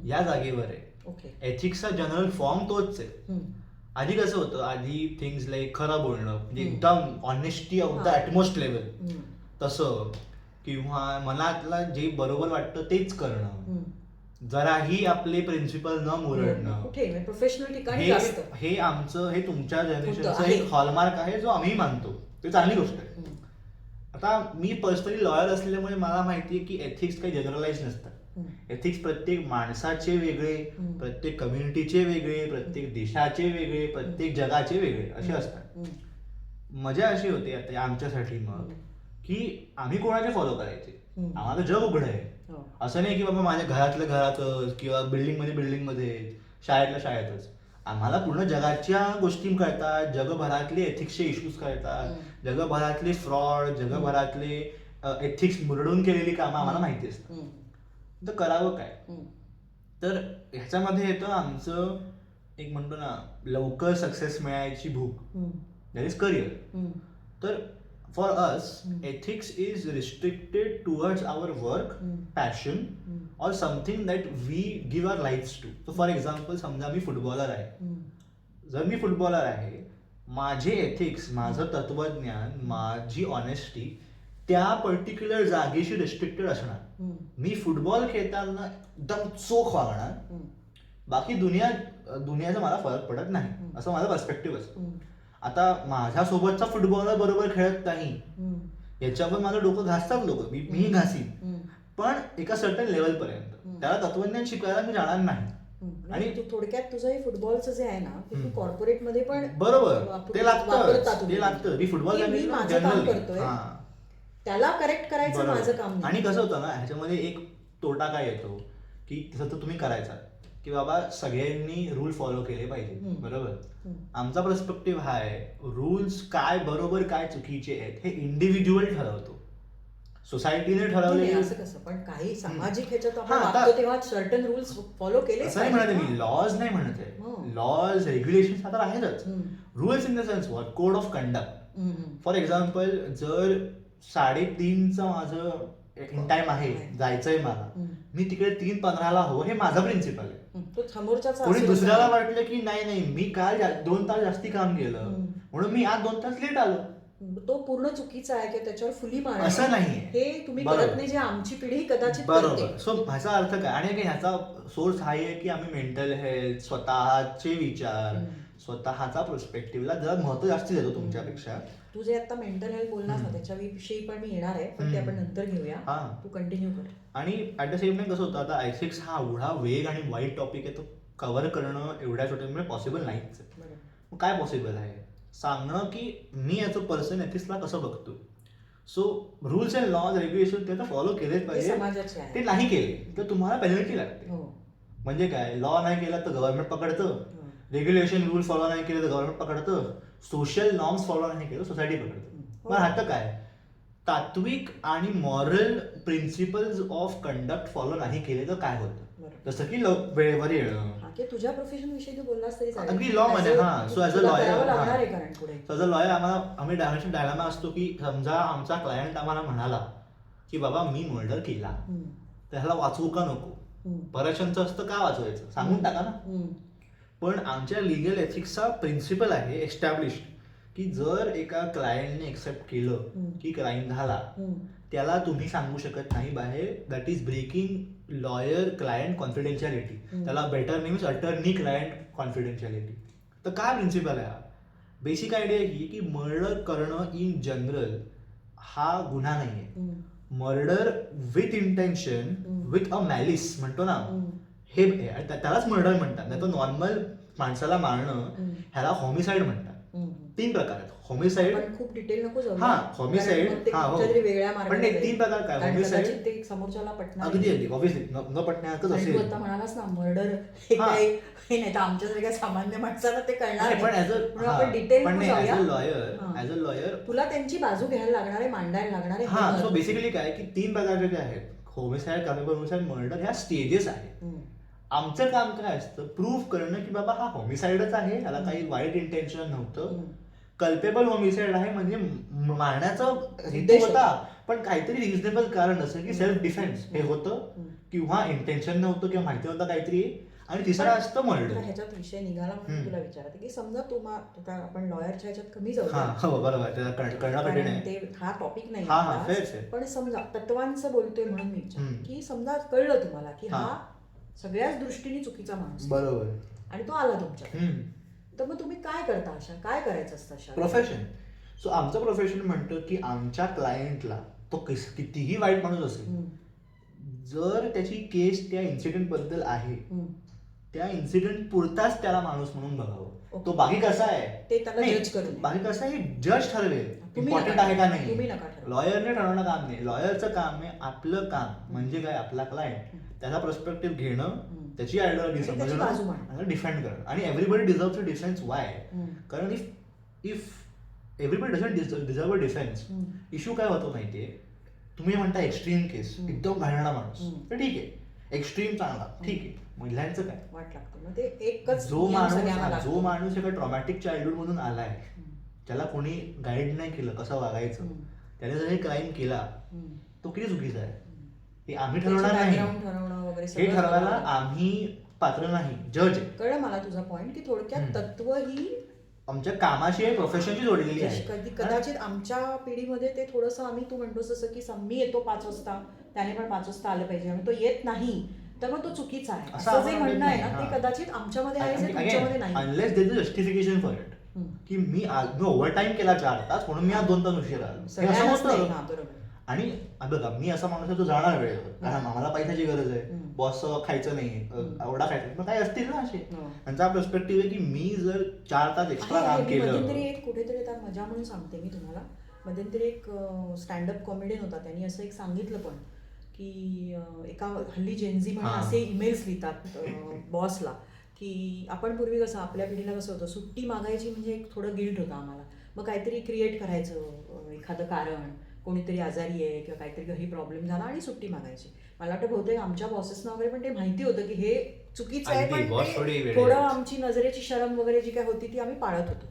या जागेवर आहे. एथिक्सचा जनरल फॉर्म तोच आहे. आधी कसं होतं, आधी थिंग्स लाईक खरं बोलणं म्हणजे एकदम ऑनेस्टी ऑफ द ॲटमोस्ट लेवल तसं, किंवा मनातला जे बरोबर वाटतं तेच करणं, जराही आपले प्रिन्सिपल न मुरडणं, प्रोफेशनल ठिकाणी हे आमचं, हे तुमच्या जनरेशनचं एक हॉलमार्क आहे जो आम्ही मानतो. ते चांगली गोष्ट आहे. आता मी पर्सनली लॉयर असल्यामुळे मला माहिती आहे की एथिक्स काही जनरलाइज नसतात. एथिक्स प्रत्येक माणसाचे वेगळे, प्रत्येक कम्युनिटीचे वेगळे, प्रत्येक देशाचे वेगळे, प्रत्येक जगाचे वेगळे असे असतात. मजा अशी होती आता आमच्यासाठी मग की आम्ही कोणाचे फॉलो करायचे. आम्हाला जग उघड आहे. असं नाही की बाबा माझ्या घरातल्या घरातच किंवा बिल्डिंगमध्ये शाळेतल्या शाळेतच. आम्हाला पूर्ण जगाच्या गोष्टी कळतात, जगभरातले एथिक्सचे इश्यूज कळतात, जगभरातले फ्रॉड, जगभरातले एथिक्स मुरडून केलेली कामं आम्हाला माहिती असतात. तर करावं काय? तर ह्याच्यामध्ये येतं आमचं एक म्हणतो ना लवकर सक्सेस मिळायची भूक, दॅट इज करिअर. तर for us ethics is restricted towards our work, passion or something that we give our lifes to. So for example समजा मी फुटबॉलर आहे. जर मी फुटबॉलर आहे, माझे एथिक्स, माझं तत्वज्ञान, माझी ऑनेस्टी त्या पर्टिक्युलर जागेशी रिस्ट्रिक्टेड असणार. मी फुटबॉल खेळताना एकदम चोख वागणार, बाकी दुनियाचा मला फरक पडत नाही, असं माझा पर्स्पेक्टिव्ह असतो. आता माझ्यासोबतचा फुटबॉलर बरोबर खेळत नाही याच्यावर माझं डोकं घासतात लोक, मीही घासीन, पण एका सर्टन लेवल पर्यंत. त्याला तत्वज्ञान शिकायला मी जाणार नाही. आणि थोडक्यात तुझं हे फुटबॉलचं जे आहे ना ते तू कॉर्पोरेट मध्ये पण बरोबर ते लागतं. मी फुटबॉल माझं काम करतोय, त्याला करेक्ट करायचं माझं काम नाही. आणि कसं होतं ना ह्याच्यामध्ये एक तोटा काय येतो की तसं तर तुम्ही करायचा की बाबा सगळ्यांनी रूल फॉलो केले पाहिजे, बरोबर. आमचा पर्स्पेक्टिव्ह हा आहे, रूल्स काय बरोबर काय चुकीचे आहेत हे इंडिव्हिज्युअल ठरवतो, सोसायटीने ठरवले. असं कसं? पण काही सामाजिक ह्याच्यात आपण वागतो तेव्हा सर्टन रूल्स फॉलो केले. असं नाही म्हणत मी, लॉज नाही म्हणत आहे. लॉज रेग्युलेशन आता आहेतच. Rules in the sense what, code of conduct. For example जर 3:30चं माझं इन टाइम आहे, जायचंय मला, मी तिकडे 3:15ला हवं, हे माझा प्रिन्सिपल आहे. कोणी दुसऱ्याला वाटलं की नाही मी काल 2 तास जास्ती काम केलं म्हणून मी आज 2 तास लेट आलो, तो पूर्ण चुकीचा आहे की त्याच्यावर फुली मारणं असं नाही. हे तुम्ही करत नाही, जे आमची पिढी कदाचित बरोबर. सो ह्याचा अर्थ काय, आणि ह्याचा सोर्स हा आहे की आम्ही मेंटल हेल्थ, स्वतःचे विचार, स्वतःचा पर्स्पेक्टिव्हला जरा महत्व जास्त देतो तुमच्यापेक्षा. तू जे आता मेंटल हेल्थ बोललास ना त्याच्याविषयी पण मी येणार आहे, पण ते आपण नंतर घेऊया. तू कंटिन्यू कर. आणि ऍट द सेम टाइम कसं होतं, आता एथिक्स हा एवढा वेग आणि वाईड टॉपिक आहे, तो कव्हर करणं एवढ्या छोट्या पॉसिबल नाहीच. मग काय पॉसिबल आहे सांगणं की मी ॲज अ पर्सन एथिक्सला कसं बघतो. So rules and laws regulation ते तर फॉलो केलेच पाहिजे. ते नाही केले तर तुम्हाला पेनल्टी लागते. म्हणजे काय, लॉ नाही केला तर गव्हर्नमेंट पकडतं, रेग्युलेशन रूल फॉलो नाही केलं तर गव्हर्नमेंट पकडतं, सोशल नॉर्म्स फॉलो नाही केलं सोसायटी पकडतं. पण आता काय, तात्विक आणि moral principles of conduct follow नाही केले तर काय होतं, जसं की वेळेवर येणं. तुझ्या प्रोफेशन विषयी तू बोललास तरी अगदी लॉ मध्ये. सो ॲज अ लॉयर आम्ही डायलेमा असतो की समजा आमचा क्लायंट आम्हाला म्हणाला की बाबा मी मर्डर केला तर ह्याला वाचवू का नको, बऱ्याचांचं असतं का वाचवायचं, सांगून टाका ना. पण आमच्या लिगल एथिक्सचा प्रिन्सिपल आहे एस्टॅब्लिश्ड की जर एका क्लायंटने एक्सेप्ट केलं की क्राईम झाला, त्याला तुम्ही सांगू शकत नाही बाहेर. That is breaking lawyer client confidentiality. त्याला better name is attorney client confidentiality. तर काय प्रिन्सिपल आहे हा, बेसिक आयडिया ही की मर्डर करणं इन जनरल हा गुन्हा नाहीये. Murder with intention with a malice म्हणतो ना, हे त्यालाच मर्डर म्हणतात. नाही तर नॉर्मल माणसाला मारणं ह्याला होमिसाईड म्हणतात. 3 प्रकार आहेत. होमिसाईड, पण खूप डिटेल नको जाऊ. हा होमिसाईड, हा हो, वेगळ्या पण नाही 3 प्रकार काय होमिसाईड, ते समोरच्याला पटणार. अगदी अगदी ऑब्व्हियसली न पटण्यासारखंच असेल. आता म्हणालास ना मर्डर हे काय हे नाही तर आमच्यासारख्या सामान्य माणसाला ते कळणार पण आपण डिटेल ॲज अ लॉयर तुला त्यांची बाजू घ्यायला लागणार आहे, मांडायला लागणार आहे. हा, सो बेसिकली काय की 3 प्रकारचे जे आहेत, होमिसाईड, कॅपेबल होमिसाईड, मर्डर, ह्या स्टेजेस आहेत. आमचं काम काय असतं, प्रूव्ह करणं की बाबा हा होमिसाईडच आहे, ह्याला काही वाईट इंटेन्शन नव्हतं. कल्पेबल होमिसाईड आहे म्हणजे मारण्याचा हेतू होता पण काहीतरी रिझनेबल कारण असं की सेल्फ डिफेन्स हे होतं किंवा इंटेन्शन नव्हतं किंवा माहिती नव्हतं काहीतरी. आणि तिसरं असतं मर्डर. ह्याच्यात विषय निघाला म्हणून तुला विचारते की समजा आपण लॉयरच्या ह्याच्यात कमी जाऊ, हो बरोबर, कळणं कठीण आहे, ते हा टॉपिक नाही. पण समजा तत्वांचं बोलतोय म्हणून मी विचार की समजा कळलं तुम्हाला की हा सगळ्याच दृष्टीने चुकीचा माणूस बरोबर आणि तो आला तुमच्याकडे, तर मग तुम्ही काय करता, अशा काय करायचं असतं अशा प्रोफेशन. सो आमचं प्रोफेशन म्हणतं की आमच्या क्लायंटला तो कितीही वाईट माणूस असेल, जर त्याची केस त्या इन्सिडेंट बद्दल आहे, त्या इन्सिडेंट पुरताच त्याला माणूस म्हणून बघावं. तो बाकी कसा आहे ते त्याला जज करून, बाकी कसं आहे जज ठरवेल इम्पॉर्टंट आहे का नाही. लॉयरने ठरवणं काम नाही. लॉयरचं काम आहे आपलं काम म्हणजे काय, आपला क्लायंट त्याचा पर्स्पेक्टिव्ह घेणं, त्याची आयडियोलॉजी समजणं, डिफेंड करणं. आणि everybody deserves a defence. Why? कारण if everybody doesn't deserve a defence, issue काय होतो माहितीये, तुम्ही म्हणता एक्स्ट्रीम केस, एकदम घाणेरडा माणूस, तर ठीक आहे, एक्स्ट्रीम चांगला, ठीक आहे. महिलांचं काय वाट लागतं मग ते एकच. जो माणूस एका ट्रॉमॅटिक चाइल्डहुड मधून आलाय, त्याला कोणी गाईड नाही केलं कसं वागायचं, त्याने जर हे क्राईम केला तो किती चुकीचा आहे हे आम्ही ठरवणार नाही. हे ठरवायला आम्ही पात्र नाही, जज आहे. कळलं मला तुझा पॉइंट की थोडक्यात तत्व ही आमच्या कामाशी प्रोफेशनची जोडलेली आहे. कदाचित आमच्या पिढीमध्ये ते थोडंसं आम्ही, तू म्हणतोस तसं की मी येतो 5 वाजता, त्याने पण 5 वाजता आलं पाहिजे आणि तो येत नाही तर मग तो चुकीचा आहे, असं जे म्हणणं आहे ना ते कदाचित आमच्यामध्ये आहे, तुमच्यामध्ये नाही. Unless there is justification for it, की मी ओव्हर टाइम केला 4 तास म्हणून मी आज 2 तास उशीर आलो. आणि बघा मी असा माणूस आहे तो जाणार वेळेवर, कारण आम्हाला पैशाची गरज आहे, बॉस खायचं नाही, एवढा खायचं, मग काही असतील ना असे. त्यांचा पर्स्पेक्टिव्ह आहे की मी जर 4 तास एक्स्ट्रा काम केलं. मध्यंतरी एक कुठेतरी त्या मजा म्हणून सांगते मी तुम्हाला, मध्यंतरी एक स्टँडअप कॉमेडियन होता, त्यांनी असं एक सांगितलं पण की एका हल्ली जेनझी म्हणून असे ईमेल्स लिहितात बॉसला की आपण पूर्वी कसं आपल्या पिढीला कसं होतं, सुट्टी मागायची म्हणजे एक थोडं गिल्ट होतं आम्हाला, मग काहीतरी क्रिएट करायचं, एखादं कारण, कोणीतरी आजारी आहे किंवा काहीतरी घरी प्रॉब्लेम झाला आणि सुट्टी मागायची. मला वाटतं बहुतेक आमच्या बॉसेसना वगैरे पण ते माहिती होतं की हे चुकीचं आहे, पण थोडं आमची नजरेची शरम वगैरे जी काय होती ती आम्ही पाळत होतो.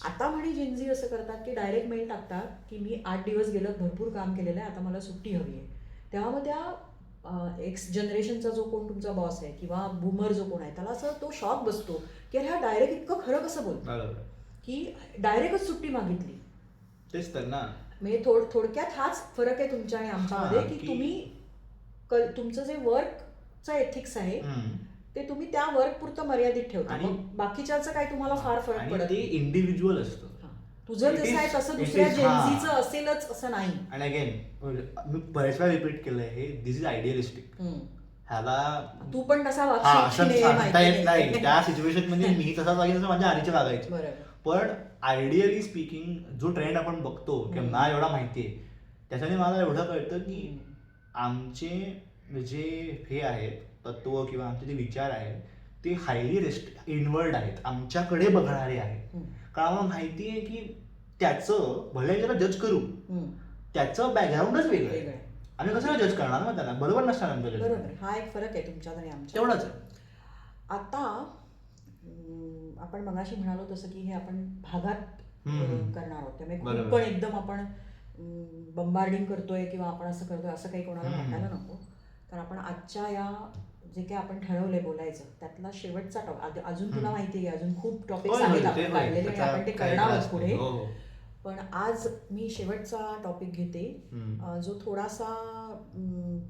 आता म्हणे जेनझी असं करतात की डायरेक्ट मेल टाकतात की मी 8 दिवस गेलं, भरपूर काम केलेलं आहे, आता मला सुट्टी हवी आहे. तेव्हा मग त्या एक्स जनरेशनचा जो कोण तुमचा बॉस आहे किंवा बूमर जो कोण आहे त्याला असं तो शॉक बसतो की अरे हा डायरेक्ट इतकं खरं कसं बोलतो की डायरेक्टच सुट्टी मागितली. तेच तर ना, म्हणजे थोडक्यात हाच फरक आहे तुमच्या आणि आमच्यामध्ये की तुम्ही तुमचं जे वर्कचं एथिक्स आहे ते तुम्ही त्या वर्क पुरतं मर्यादित ठेवता आणि बाकीच्याचं काय तुम्हाला फार फरक पडत. ते इंडिव्हिज्युअल असतं, तुझं जसं आहे तसं दुसऱ्या जेनझीचं असेलच असं नाही. आणि अगेन मी बरेच वेळा रिपीट केलंय हे, दिस इज आयडियलिस्टिक. ह्याला तू पण तसा सांगता येत नाही, त्या सिच्युएशन मध्ये मी तसा वागेन असं माझ्या आईचे वागायचे. पण आयडियली स्पीकिंग जो ट्रेंड आपण बघतो किंवा मला एवढा माहितीये त्याच्याने मला एवढं कळतं की आमचे जे हे आहेत तत्व किंवा आमचे जे विचार आहेत ते हायली इनवर्ड आहेत, आमच्याकडे बघणारे आहेत. कारण आम्हाला माहिती आहे की त्याचं भले त्याला जज करू, त्याचं बॅकग्राऊंडच वेगळं आहे, आम्ही कसं जज करणार मग त्याला, बरोबर नसणार आमचं. बरोबर, हा एक फरक आहे तुमच्यात आणि आमच्या. तेवढंच आहे. आता आपण मगाशी म्हणालो तसं की हे आपण भागात करणार आहोत, त्यामुळे खूप पण एकदम आपण बंबार्डिंग करतोय किंवा आपण असं करतोय असं काही कोणाला वाटायला नको. तर आपण आजच्या या जे काही आपण ठरवलंय बोलायचं त्यातला शेवटचा टॉपिक, अजून तुला माहिती आहे अजून खूप टॉपिक्स आहेत आपण काढलेले आणि आपण ते करणार आहोत पुढे, पण आज मी शेवटचा टॉपिक घेते जो थोडासा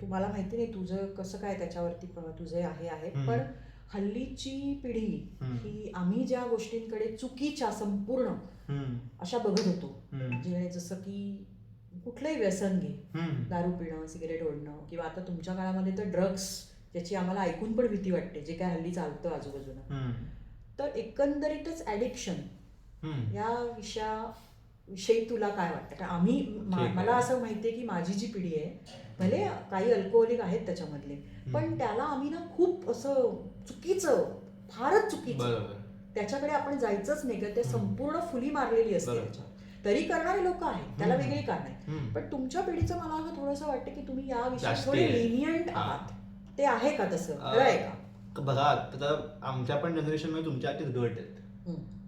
तुम्हाला माहिती नाही तुझं कसं काय त्याच्यावरती तुझे आहे, पण हल्लीची पिढी हम्म. ही आम्ही ज्या गोष्टींकडे चुकीच्या संपूर्ण अशा बघत होतो, म्हणजे जसं की कुठलंही व्यसन घे, दारू पिणं, सिगरेट ओढणं, किंवा आता तुमच्या काळामध्ये तर ड्रग्स, ज्याची आम्हाला ऐकून पण भीती वाटते, जे काय हल्ली चालतं आजूबाजूला. तर एकंदरीतच ॲडिक्शन या विषयी तुला काय वाटतं? कारण मला असं माहितीये की माझी जी पिढी आहे, भले काही अल्कोहोलिक आहेत त्याच्यामधले, पण त्याला आम्ही ना खूप असं चुकीचं, फारच चुकीचं, त्याच्याकडे आपण जायचंच नाही का, ते संपूर्ण फुली मारलेली असते त्याच्यावर. तरी करणारे लोक आहेत, त्याला वेगळी कारण आहे. पण तुमच्या पिढीचं मला असं थोडंसं वाटतं की तुम्ही या विषयात थोडे लिनियंट आहात. ते आहे का तसं? खरं आहे का? बघा, आता आमच्या पण जनरेशन मध्ये तुमच्या आधीच गट आहेत.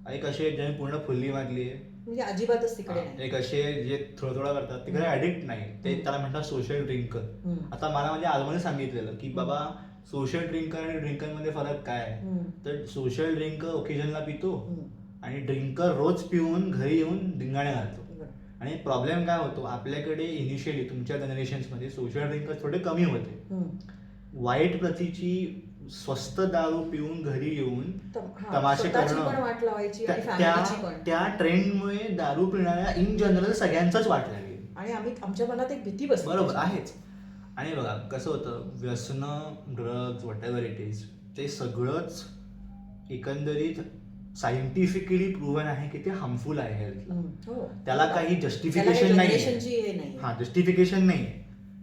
एक असे ज्यांनी पूर्ण फुल्ली मारली आहे, म्हणजे अजिबातच तिकडे नाही. एक असे जे थोडं थोडं करतात, तिकडे ऍडिक्ट नाही, ते त्याला म्हणतात सोशल ड्रिंकर. आता मला माझ्या आजोबाने सांगितलेलं की बाबा, सोशल ड्रिंकर आणि ड्रिंकर मध्ये फरक काय आहे. तर सोशल ड्रिंकर ओकेजनला पितो आणि ड्रिंकर रोज पिऊन घरी येऊन धिंगाणे घालतो. आणि प्रॉब्लेम काय होतो, आपल्याकडे इनिशियली तुमच्या जनरेशन्स मध्ये सोशल ड्रिंकर थोडे कमी होते. वाईट प्रतीची स्वस्त दारू पिऊन घरी येऊन तमाशे करणं, त्या ट्रेंडमुळे दारू पिणाऱ्या इन जनरल सगळ्यांचाच वाट लागली आणि आमच्या मनात एक भीती बसली. बरोबर आहेच. आणि बघा कसं होतं, व्यसनं, drugs, what ever it is, ते सगळंच एकंदरीत सायंटिफिकली प्रूव्हन आहे की ते हार्मफुल आहे हेल्थला. त्याला काही जस्टिफिकेशन नाही, जस्टिफिकेशन नाही.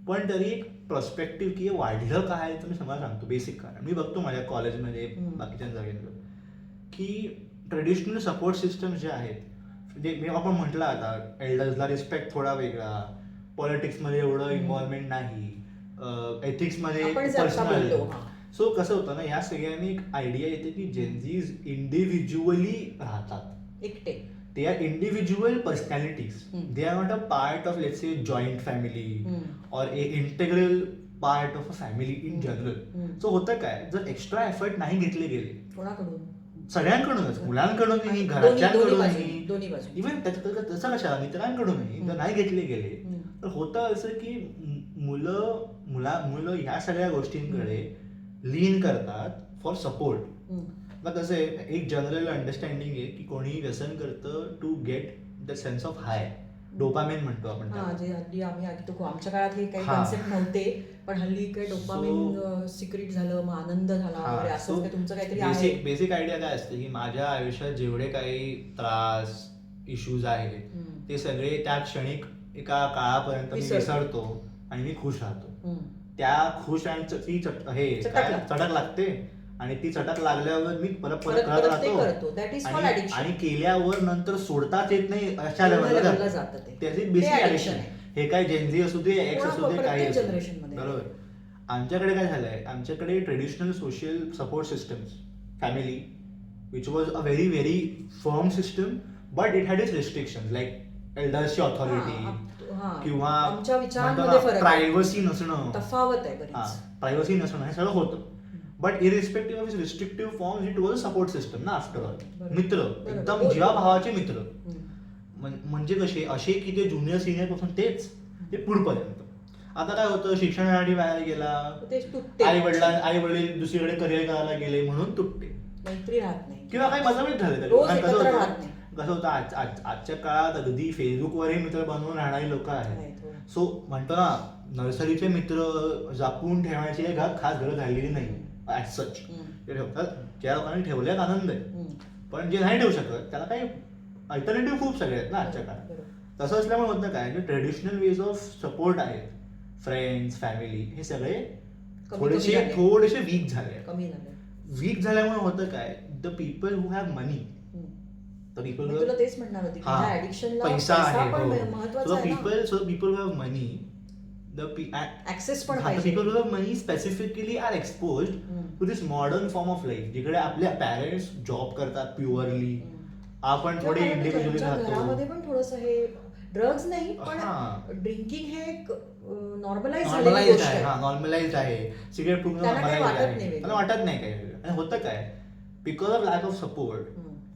पण तरी एक पर्स्पेक्टिव्ह की वाढलं काय तर मी समजा सांगतो. बेसिक कारण मी बघतो माझ्या कॉलेजमध्ये, बाकीच्या जागेंवर, की ट्रेडिशनल सपोर्ट सिस्टम जे आहेत, म्हणजे मी आपण म्हटलं आता एल्डर्सला रिस्पेक्ट थोडा वेगळा, पॉलिटिक्समध्ये एवढं इन्व्हॉल्वमेंट नाही, एथिक्समध्ये पर्सनल. सो कसं होतं ना, या सगळ्यांनी एक आयडिया येते की जेनझीज इंडिव्हिज्युअली राहतात, एकटे. they are individual personalities. They are not a part of, let's say, joint family or a integral part of a family in general. So होतं काय, जर एक्स्ट्रा एफर्ट नाही घेतले गेले कोणाकडून, सगळ्यांकडूनच, मुलांकडूनही, घराच्यांकडूनही, इव्हन तसं कशा मित्रांकडूनही जर नाही घेतले गेले तर होतं असं की मुलं ह्या सगळ्या गोष्टींकडे लीन करतात फॉर सपोर्ट. कसं आहे, एक जनरल अंडरस्टँडिंग आहे की कोणी व्यसन करतं to get the sense of high, dopamine म्हणतो आपण. हल्ली आम्ही आमच्या काळात हे काही कन्सेप्ट नव्हते, पण हल्ली काही डोपामिन सिक्रेट झालं, मग आनंद झाला वगैरे, असं तुमचं काहीतरी आहे. बेसिक आयडिया काय असते की माझ्या आयुष्यात जेवढे काही त्रास, इश्यूज आहेत ते सगळे त्या क्षणिक एका काळापर्यंत मी विसरतो आणि मी खुश राहतो. त्या खुश ती चटक लागते आणि ती चटक लागल्यावर मी परत राहतो आणि केल्यावर नंतर सोडताच येत नाही अशा लेवलला जातं. त्याची बेसिक ऍडिक्शन आहे. हे काय जेनझी असू दे, एक्स असू दे, काही असू दे. बरोबर. आमच्याकडे काय झालंय, आमच्याकडे traditional social support systems, family, which was a very very firm system, but it had its restrictions, like एल्डर्सची ऑथॉरिटी किंवा प्रायव्हसी नसणं, प्रायव्हसी नसणं, हे सगळं होतं. But irrespective of restrictive form, it was support system ना. आफ्टर ऑल मित्र, एकदम जीवा भावाचे मित्र, म्हणजे कसे असे की ते ज्युनियर सिनियर पासून तेच ते पुढपर्यंत. आता काय होतं, शिक्षणासाठी बाहेर गेला, आई वडील दुसरीकडे करिअर करायला गेले म्हणून तुटते, मैत्री राहत नाही किंवा काही मजावीत झाले. कसं होतं आजच्या काळात अगदी फेसबुकवरही मित्र बनवून राहणारी लोक आहेत. सो म्हणतो ना, नर्सरीचे मित्र जपून ठेवण्याची खास गरज राहिलेली नाही ऍज सच. ते ठेवतात, ज्या लोकांनी ठेवल्यात आनंद आहे, पण जे नाही ठेवू शकत त्याला काही अल्टरनेटिव्ह खूप सगळे आहेत ना आजच्या काळात. तसं असल्यामुळे होतं काय, जे ट्रेडिशनल वेज ऑफ सपोर्ट आहेत, फ्रेंड्स, फॅमिली, हे सगळे थोडेसे वीक झाले. वीक झाल्यामुळे होतं काय, द पीपल हू हॅव मनी, पैसा people who have money, people who have money specifically are exposed to this modern form of life, जिकडे आपल्या पॅरेंट्स जॉब करतात प्युअरली, आपण थोडे इंडिव्हिज्युअली राहतो. घरामध्ये पण थोडंसं हे ड्रग्ज नाही, पण ड्रिंकिंग हे एक नॉर्मलाइज आहे. सिगरेट पिऊन मला वाटत नाही काय. आणि होतं काय, because of lack of support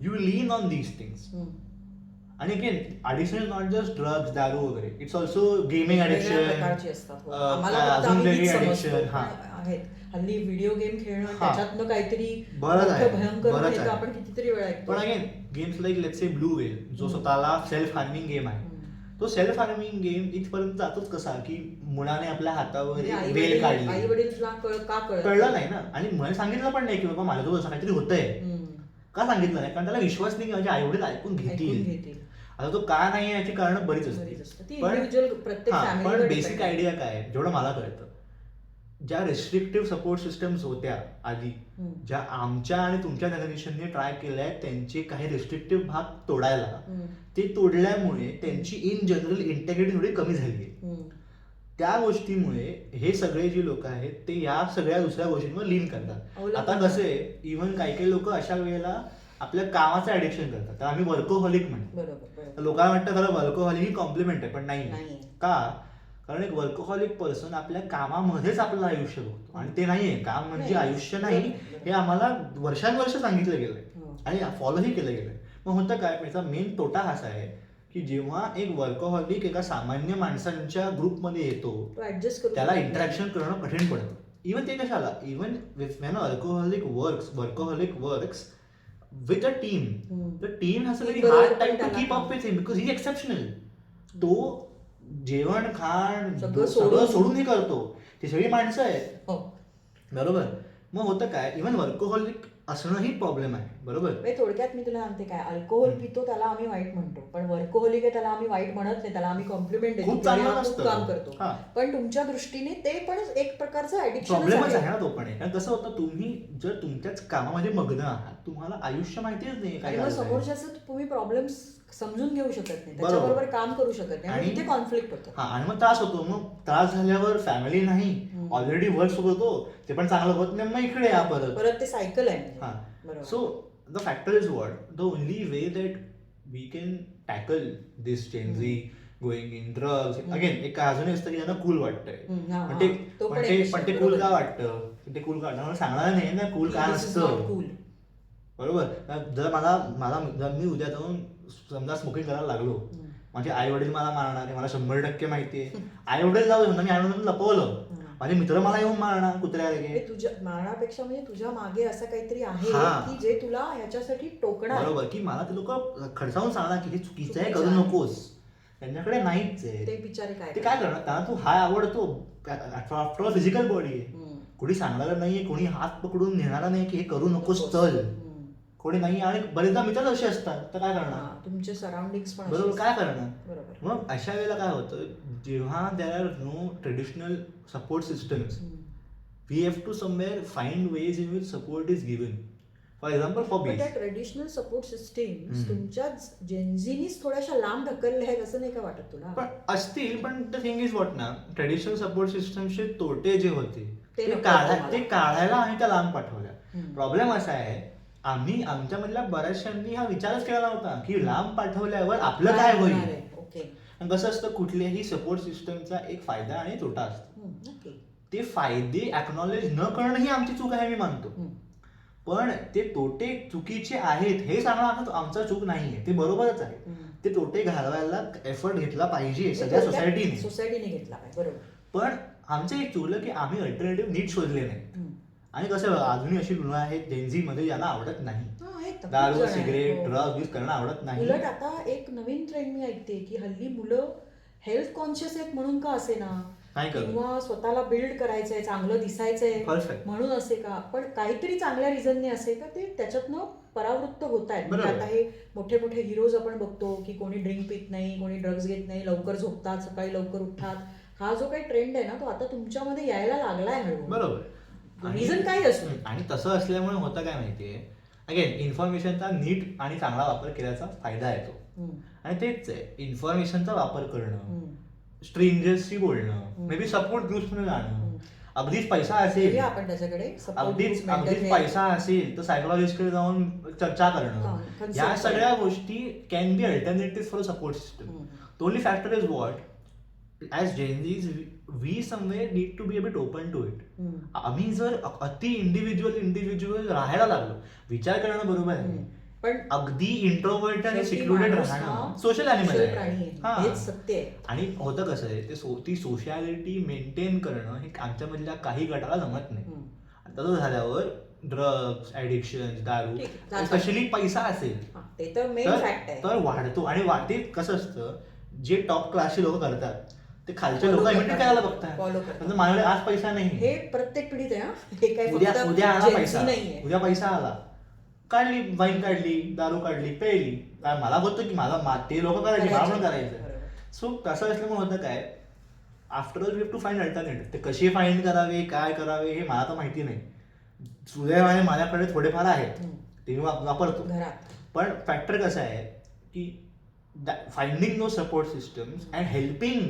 you lean on these things. आणि again addiction is not just drugs, दारू वगैरे, इट्स ऑल्सो गेमिंग ॲडिक्शन, अजून वेगळी ॲडिक्शन. आहेत हल्ली व्हिडिओ गेम खेळणं हा. त्याच्यातनं काहीतरी बरंच आहे, भयंकर बरंच होतं, आहे. आपण कितीतरी वेळा ऐकतो. पण again games like let's say blue whale जो स्वतःला सेल्फ हार्मिंग गेम आहे, तो सेल्फ हार्मिंग गेम इथपर्यंत जातोच कसा की मुलाने आपल्या हातावर एक वेल आई काढली, वडील तुला का कळलं नाही ना, आणि मला सांगितलं पण नाही की बाबा माझ्यासोबत असं काहीतरी होतंय. का सांगितलं नाही? कारण त्याला विश्वास नाही की माझे आई वडील ऐकून घेतील. आता तो का नाही याची कारण बरीच असते. पण बेसिक आयडिया काय, जेवढं मला कळतं, ज्या रेस्ट्रिक्टिव्ह सपोर्ट सिस्टम्स होत्या आधी, ज्या आमच्या आणि तुमच्या जनरेशनने ट्राय केल्या आहेत त्यांचे काही रेस्ट्रिक्टिव्ह भाग तोडायला, ते तोडल्यामुळे त्यांची इन जनरल इंटेग्रिटी थोडी कमी झाली आहे. त्या गोष्टीमुळे हे सगळे जे लोक आहेत ते या सगळ्या दुसऱ्या गोष्टींवर लीन करतात. आता कसं आहे, इव्हन काही काही लोक अशा वेळेला आपल्या कामाचं ऍडिक्शन करतात, तर आम्ही वर्कोहॉलिक म्हणतो. लोकांना वाटतं खरं वर्कोहॉलिक ही कॉम्प्लिमेंट आहे, पण नाही. का? कारण एक वर्कोहॉलिक पर्सन आपल्या कामामध्येच आपलं आयुष्य बघतो, आणि ते नाहीये, काम म्हणजे आयुष्य नाही, हे आम्हाला वर्षानुवर्ष सांगितलं गेलंय आणि फॉलोही केलं गेलंय. मग होतं काय, याचा मेन तोटा असा आहे की जेव्हा एक वर्कोहॉलिक एका सामान्य माणसांच्या ग्रुपमध्ये येतो, त्याला इंटरॅक्शन करणं कठीण पडतं. इव्हन ते कशाला, even when workaholic works with a team, the team has a very hard time to keep up with him because he is exceptional. तो जेवण खाण सगळं सोडून हे करतो, ती सगळी माणसं आहेत, बरोबर. मग होतं काय, इव्हन वर्कोहॉलिक असणं ही प्रॉब्लेम आहे, बरोबर. थोडक्यात मी तुला सांगते काय, अल्कोहोल पितो त्याला आम्ही वाईट म्हणतो, पण वर्कोहॉलिक आहे त्याला आम्ही वाईट म्हणत नाही, त्याला आम्ही कॉम्प्लिमेंट देतो, खूप काम करतो. पण तुमच्या दृष्टीने ते पण एक प्रकारचं ऍडिक्शन प्रॉब्लेमच आहे ना तो पण. कारण कसं होतं, तुम्ही जर तुमच्याच कामामध्ये मग्न आहात, तुम्हाला आयुष्य माहितीच नाही काय, समोरच्याचं तुम्ही प्रॉब्लेम्स समजून घेऊ शकत नाही, त्याच्याबरोबर काम करू शकत नाही, आणि तिथे कॉन्फ्लिक्ट होतं. आणि मग त्रास होतो. मग त्रास झाल्यावर फॅमिली नाही, ऑलरेडी वर्क सुरू होतो, ते पण चांगलं होत नाही, मग इकडे या परत ते सायकल आहे. So the factor is what, the only way that we can tackle this change going in drugs. Again एक अजूनही असतं की त्यांना कूल वाटतंय, पण ते कूल का वाटतं, ते कूल का मला सांगणार नाही ना कूल का नसतं, बरोबर. जर मी उद्या जाऊन समजा स्मोकिंग करायला लागलो, माझे आई वडील मला मारणार, मला 100% माहितीये. आई वडील जाऊ समजा मी आई लपवलं, माझे मित्र मला येऊन मारणार कुत्र्या तुझ्या मारण्यापेक्षा म्हणजे तुझ्या मागे असं काहीतरी आहे की जे तुला ह्याच्यासाठी टोकणार, बरोबर. की मला ते लोक खडसावून सांगणार की हे चुकीचं आहे, करू नकोस. त्यांच्याकडे नाहीच आहे, ते बिचारे ते काय करणार, त्यांना तू हाय आवडतो, आफ्टर ऑल फिजिकल बॉडी आहे, कोणी सांगणार नाहीये, कोणी हात पकडून नेणारा नाही की हे करू नकोस चल, कोणी नाही. आणि बरेचदा मित्रच असे असतात, तर काय करणार, तुमचे सराउंडिंग पण बरोबर, काय करणार. मग अशा वेळेला काय होतं, जेव्हा there are no traditional support systems, we have to somewhere find ways in which support is given. For example त्या ट्रेडिशनल सपोर्ट सिस्टीम तुमच्या जेनझीनीच थोड्याशा लांब ढकलल्या आहेत असं नाही का वाटत तुला? पण असतील, पण द थिंग इज व्हॉट ना, ट्रेडिशनल सपोर्ट सिस्टमचे तोटे जे होते ते काढायला आम्ही त्या लांब पाठवल्या. प्रॉब्लेम असा आहे, आम्ही आमच्यामधल्या बऱ्याचशांनी हा विचारच केला नव्हता की लांब पाठवल्यावर आपलं काय होईल. कसं असतं, कुठल्याही सपोर्ट सिस्टमचा एक फायदा आणि तोटा असतो. ते फायदे अॅक्नॉलेज न करणं ही आमची चूक आहे, मी मानतो. पण ते तोटे चुकीचे आहेत हे सांगणं आमचा चूक नाहीये, ते बरोबरच आहे. ते तोटे घालवायला एफर्ट घेतला पाहिजे सगळ्या सोसायटीने घेतला पाहिजे, बरोबर. पण आमचं एक चुकलं की आम्ही अल्टरनेटिव्ह नीट शोधले नाही. आणि कसं अजूनही अशी मुलं आहेत जेनझी मध्ये ज्यांना आवडत नाही, दारू सिगरेट ड्रग्स यूज करणं आवडत नाही. उलट आता एक नवीन ट्रेंड मी ऐकते की हल्ली मुलं हेल्थ कॉन्शियस आहेत म्हणून का असे ना, किंवा स्वतःला बिल्ड करायचंय, चांगलं दिसायचंय म्हणून असे का, पण काहीतरी चांगल्या रिझनने असे का ते त्याच्यातनं परावृत्त होत आहेत. आता हे मोठे मोठे हिरोज आपण बघतो की कोणी ड्रिंक पित नाही, कोणी ड्रग्ज घेत नाही, लवकर झोपतात, सकाळी लवकर उठतात. हा जो काही ट्रेंड आहे ना तो आता तुमच्यामध्ये यायला लागलाय हळूहळू, बरोबर. रिझन काय असतो, आणि तसं असल्यामुळे होतं काय माहितीये, अगेन इन्फॉर्मेशनचा नीट आणि चांगला वापर केल्याचा फायदा येतो. आणि तेच आहे, इन्फॉर्मेशनचा वापर करणं, स्ट्रेंजर्सशी बोलणं, मे बी सपोर्ट ग्रुप्स मध्ये जाणं, अगदीच पैसा असेल, आपण त्याच्याकडे अगदीच पैसा असेल तर सायकोलॉजिस्टकडे जाऊन चर्चा करणं, या सगळ्या गोष्टी can be alternative for support system. The only factor is what, as Gen Zs we somewhere need to be a bit open to it. आम्ही जर अति इंडिव्हिज्युअल राहायला लागलो, विचार करणं बरोबर आहे, पण अगदी इंट्रोवर्ट आणि शेवटी सिक्युरेटेड माणूस राहणं हा सोशल अॅनिमल social प्राणी आहे. आहे. हेच सत्य आहे. आणि होतं कसं आहे ती सोशॅलिटी मेंटेन करणं हे आमच्यामधल्या काही गटाला जमत नाही. हम्म. आता तो झाल्यावर ड्रग्स ऍडिक्शन दारू ठीक आहे, जातात. स्पेशली पैसा असेल हा, ते तर मेन फॅक्ट आहे. तर वाढतो. आणि वाढते कसं असतं जे टॉप क्लासचे लोक करतात ते खालचे Follow लोक इमिटेट करतात. करायला बघतात. Follow करतात. म्हणजे माझ्याकडे आज पैसा नाही, हे प्रत्येक पिढीत आहे हा. हे काय उद्या फक्त उद्या आला Gen Z पैसा, नाहीये. उद्या पैसा आला, काढली वाईन काढली, दारू काढली, पेली. काय मला होतं की मला ते लोक करायचे, मला पण करायचं. बरोबर. सो तसं असल्यामुळे होतं काय, after all we have to find alternative. ते कसे फाइंड करावे, काय करावे हे मला तर माहिती नाही. सुदैवाने माझ्याकडे थोडेफार आहेत, हम्म. ते मी वापरतो. घरात पण फॅक्टर कसं आहे की finding no support systems and helping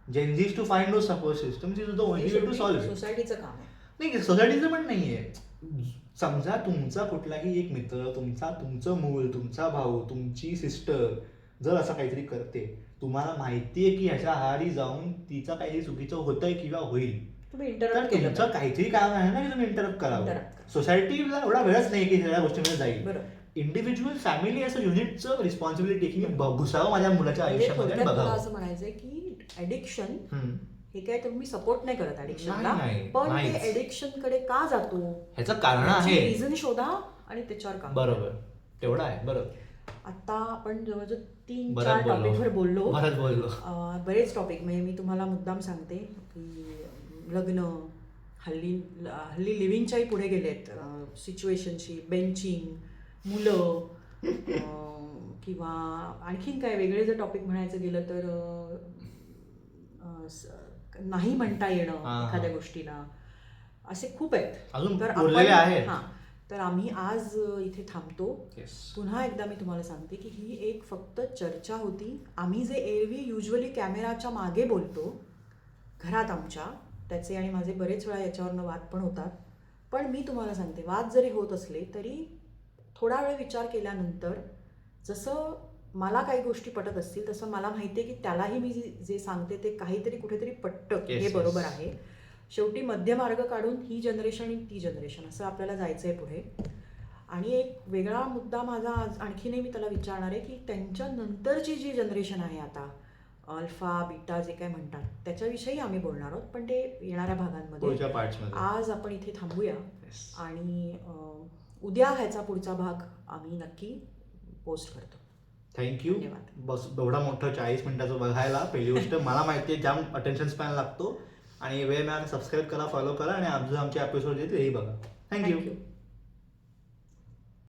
Gen Zs to find no support systems is the only way to solve it. सोसायटीचं काम आहे. नाही, सोसायटीचं पण नाहीये. समजा तुमचा कुठलाही एक मित्र, तुमचं मूल, तुमचा भाऊ, तुमची सिस्टर जर असं काहीतरी करते, तुम्हाला माहितीये की ह्याच्या आहारी जाऊन तिचं काही चुकीचं होतंय किंवा होईल, तुम्ही तर इंटरप्ट केलं तुमचं काहीतरी काम आहे ना की तुम्ही इंटरप्ट करावं. Interrupt करा. सोसायटीला एवढा वेळच नाही की सगळ्या गोष्टीमध्ये जाईल. बरोबर. इंडिव्हिज्युअल फॅमिली असं युनिटचं रिस्पॉन्सिबिलिटी की मी घुसावं माझ्या मुलाच्या म्हणजे आयुष्यामध्ये आणि थोडक्यात मला बघावं. असं म्हणायचंय की ऍडिक्शन हम्म. हे काय तुम्ही सपोर्ट नाही करत ऍडिक्शनला, नाही, पण ते नाहीच. ऍडिक्शन कडे का जातो ह्याचं कारण आहे. रिझन शोधा आणि त्याच्यावर काम करा. बरोबर, तेवढं आहे. बरोबर, आता आपण जवळजवर 3-4 बरंच बोललो. टॉपिकवर बोललो. बरंच बोललो. बरेच टॉपिक म्हणजे मी तुम्हाला मुद्दाम सांगते की लग्न, हल्ली हल्ली लिव्हिंगच्याही पुढे गेलेत, सिच्युएशनशिप, बेंचिंग, मुलं, किंवा आणखीन काय वेगळे जर टॉपिक म्हणायचं गेलं तर नाही म्हणता येणं हा. एखाद्या गोष्टीला, असे खूप आहेत. अजून तर बोललेले आहेत. हां, तर आम्ही आज इथे थांबतो. Yes. पुन्हा एकदा मी तुम्हाला सांगते की ही एक फक्त चर्चा होती. आम्ही जे एरवी युजली कॅमेराच्या मागे बोलतो घरात आमच्या, त्याचे आणि माझे बरेच वेळा याच्यावरनं वाद पण होतात. पण मी तुम्हाला सांगते, वाद जरी होत असले तरी थोडा वेळ विचार केल्यानंतर जसं मला काही गोष्टी पटत असतील तसं मला माहिती आहे की त्यालाही मी जे सांगते ते काहीतरी कुठेतरी पटतं, Yes, हे yes. बरोबर आहे. शेवटी मध्यमार्ग काढून ही जनरेशन आणि ती जनरेशन असं आपल्याला जायचं आहे पुढे. आणि एक वेगळा मुद्दा माझा आणखीनही मी त्याला विचारणार आहे की त्यांच्या नंतरची जी जनरेशन आहे आता, अल्फा बीटा जे काय म्हणतात, त्याच्याविषयी आम्ही बोलणार आहोत, पण ते येणाऱ्या भागांमध्ये. पुढच्या पार्ट्समध्ये. आज आपण इथे थांबूया. Yes. आणि उद्या ह्याचा पुढचा भाग आम्ही नक्की पोस्ट करतो. थँक्यू. धन्यवाद. बस एवढा मोठं 40 मिनिटाचं बघायला पहिली गोष्ट मला माहिती आहे जाम अटेन्शन स्पॅन लागतो. आणि वेळ मिळाला सबस्क्राईब करा, फॉलो करा आणि आमचे एपिसोड जे तेही बघा. थँक्यू. थँक्यू.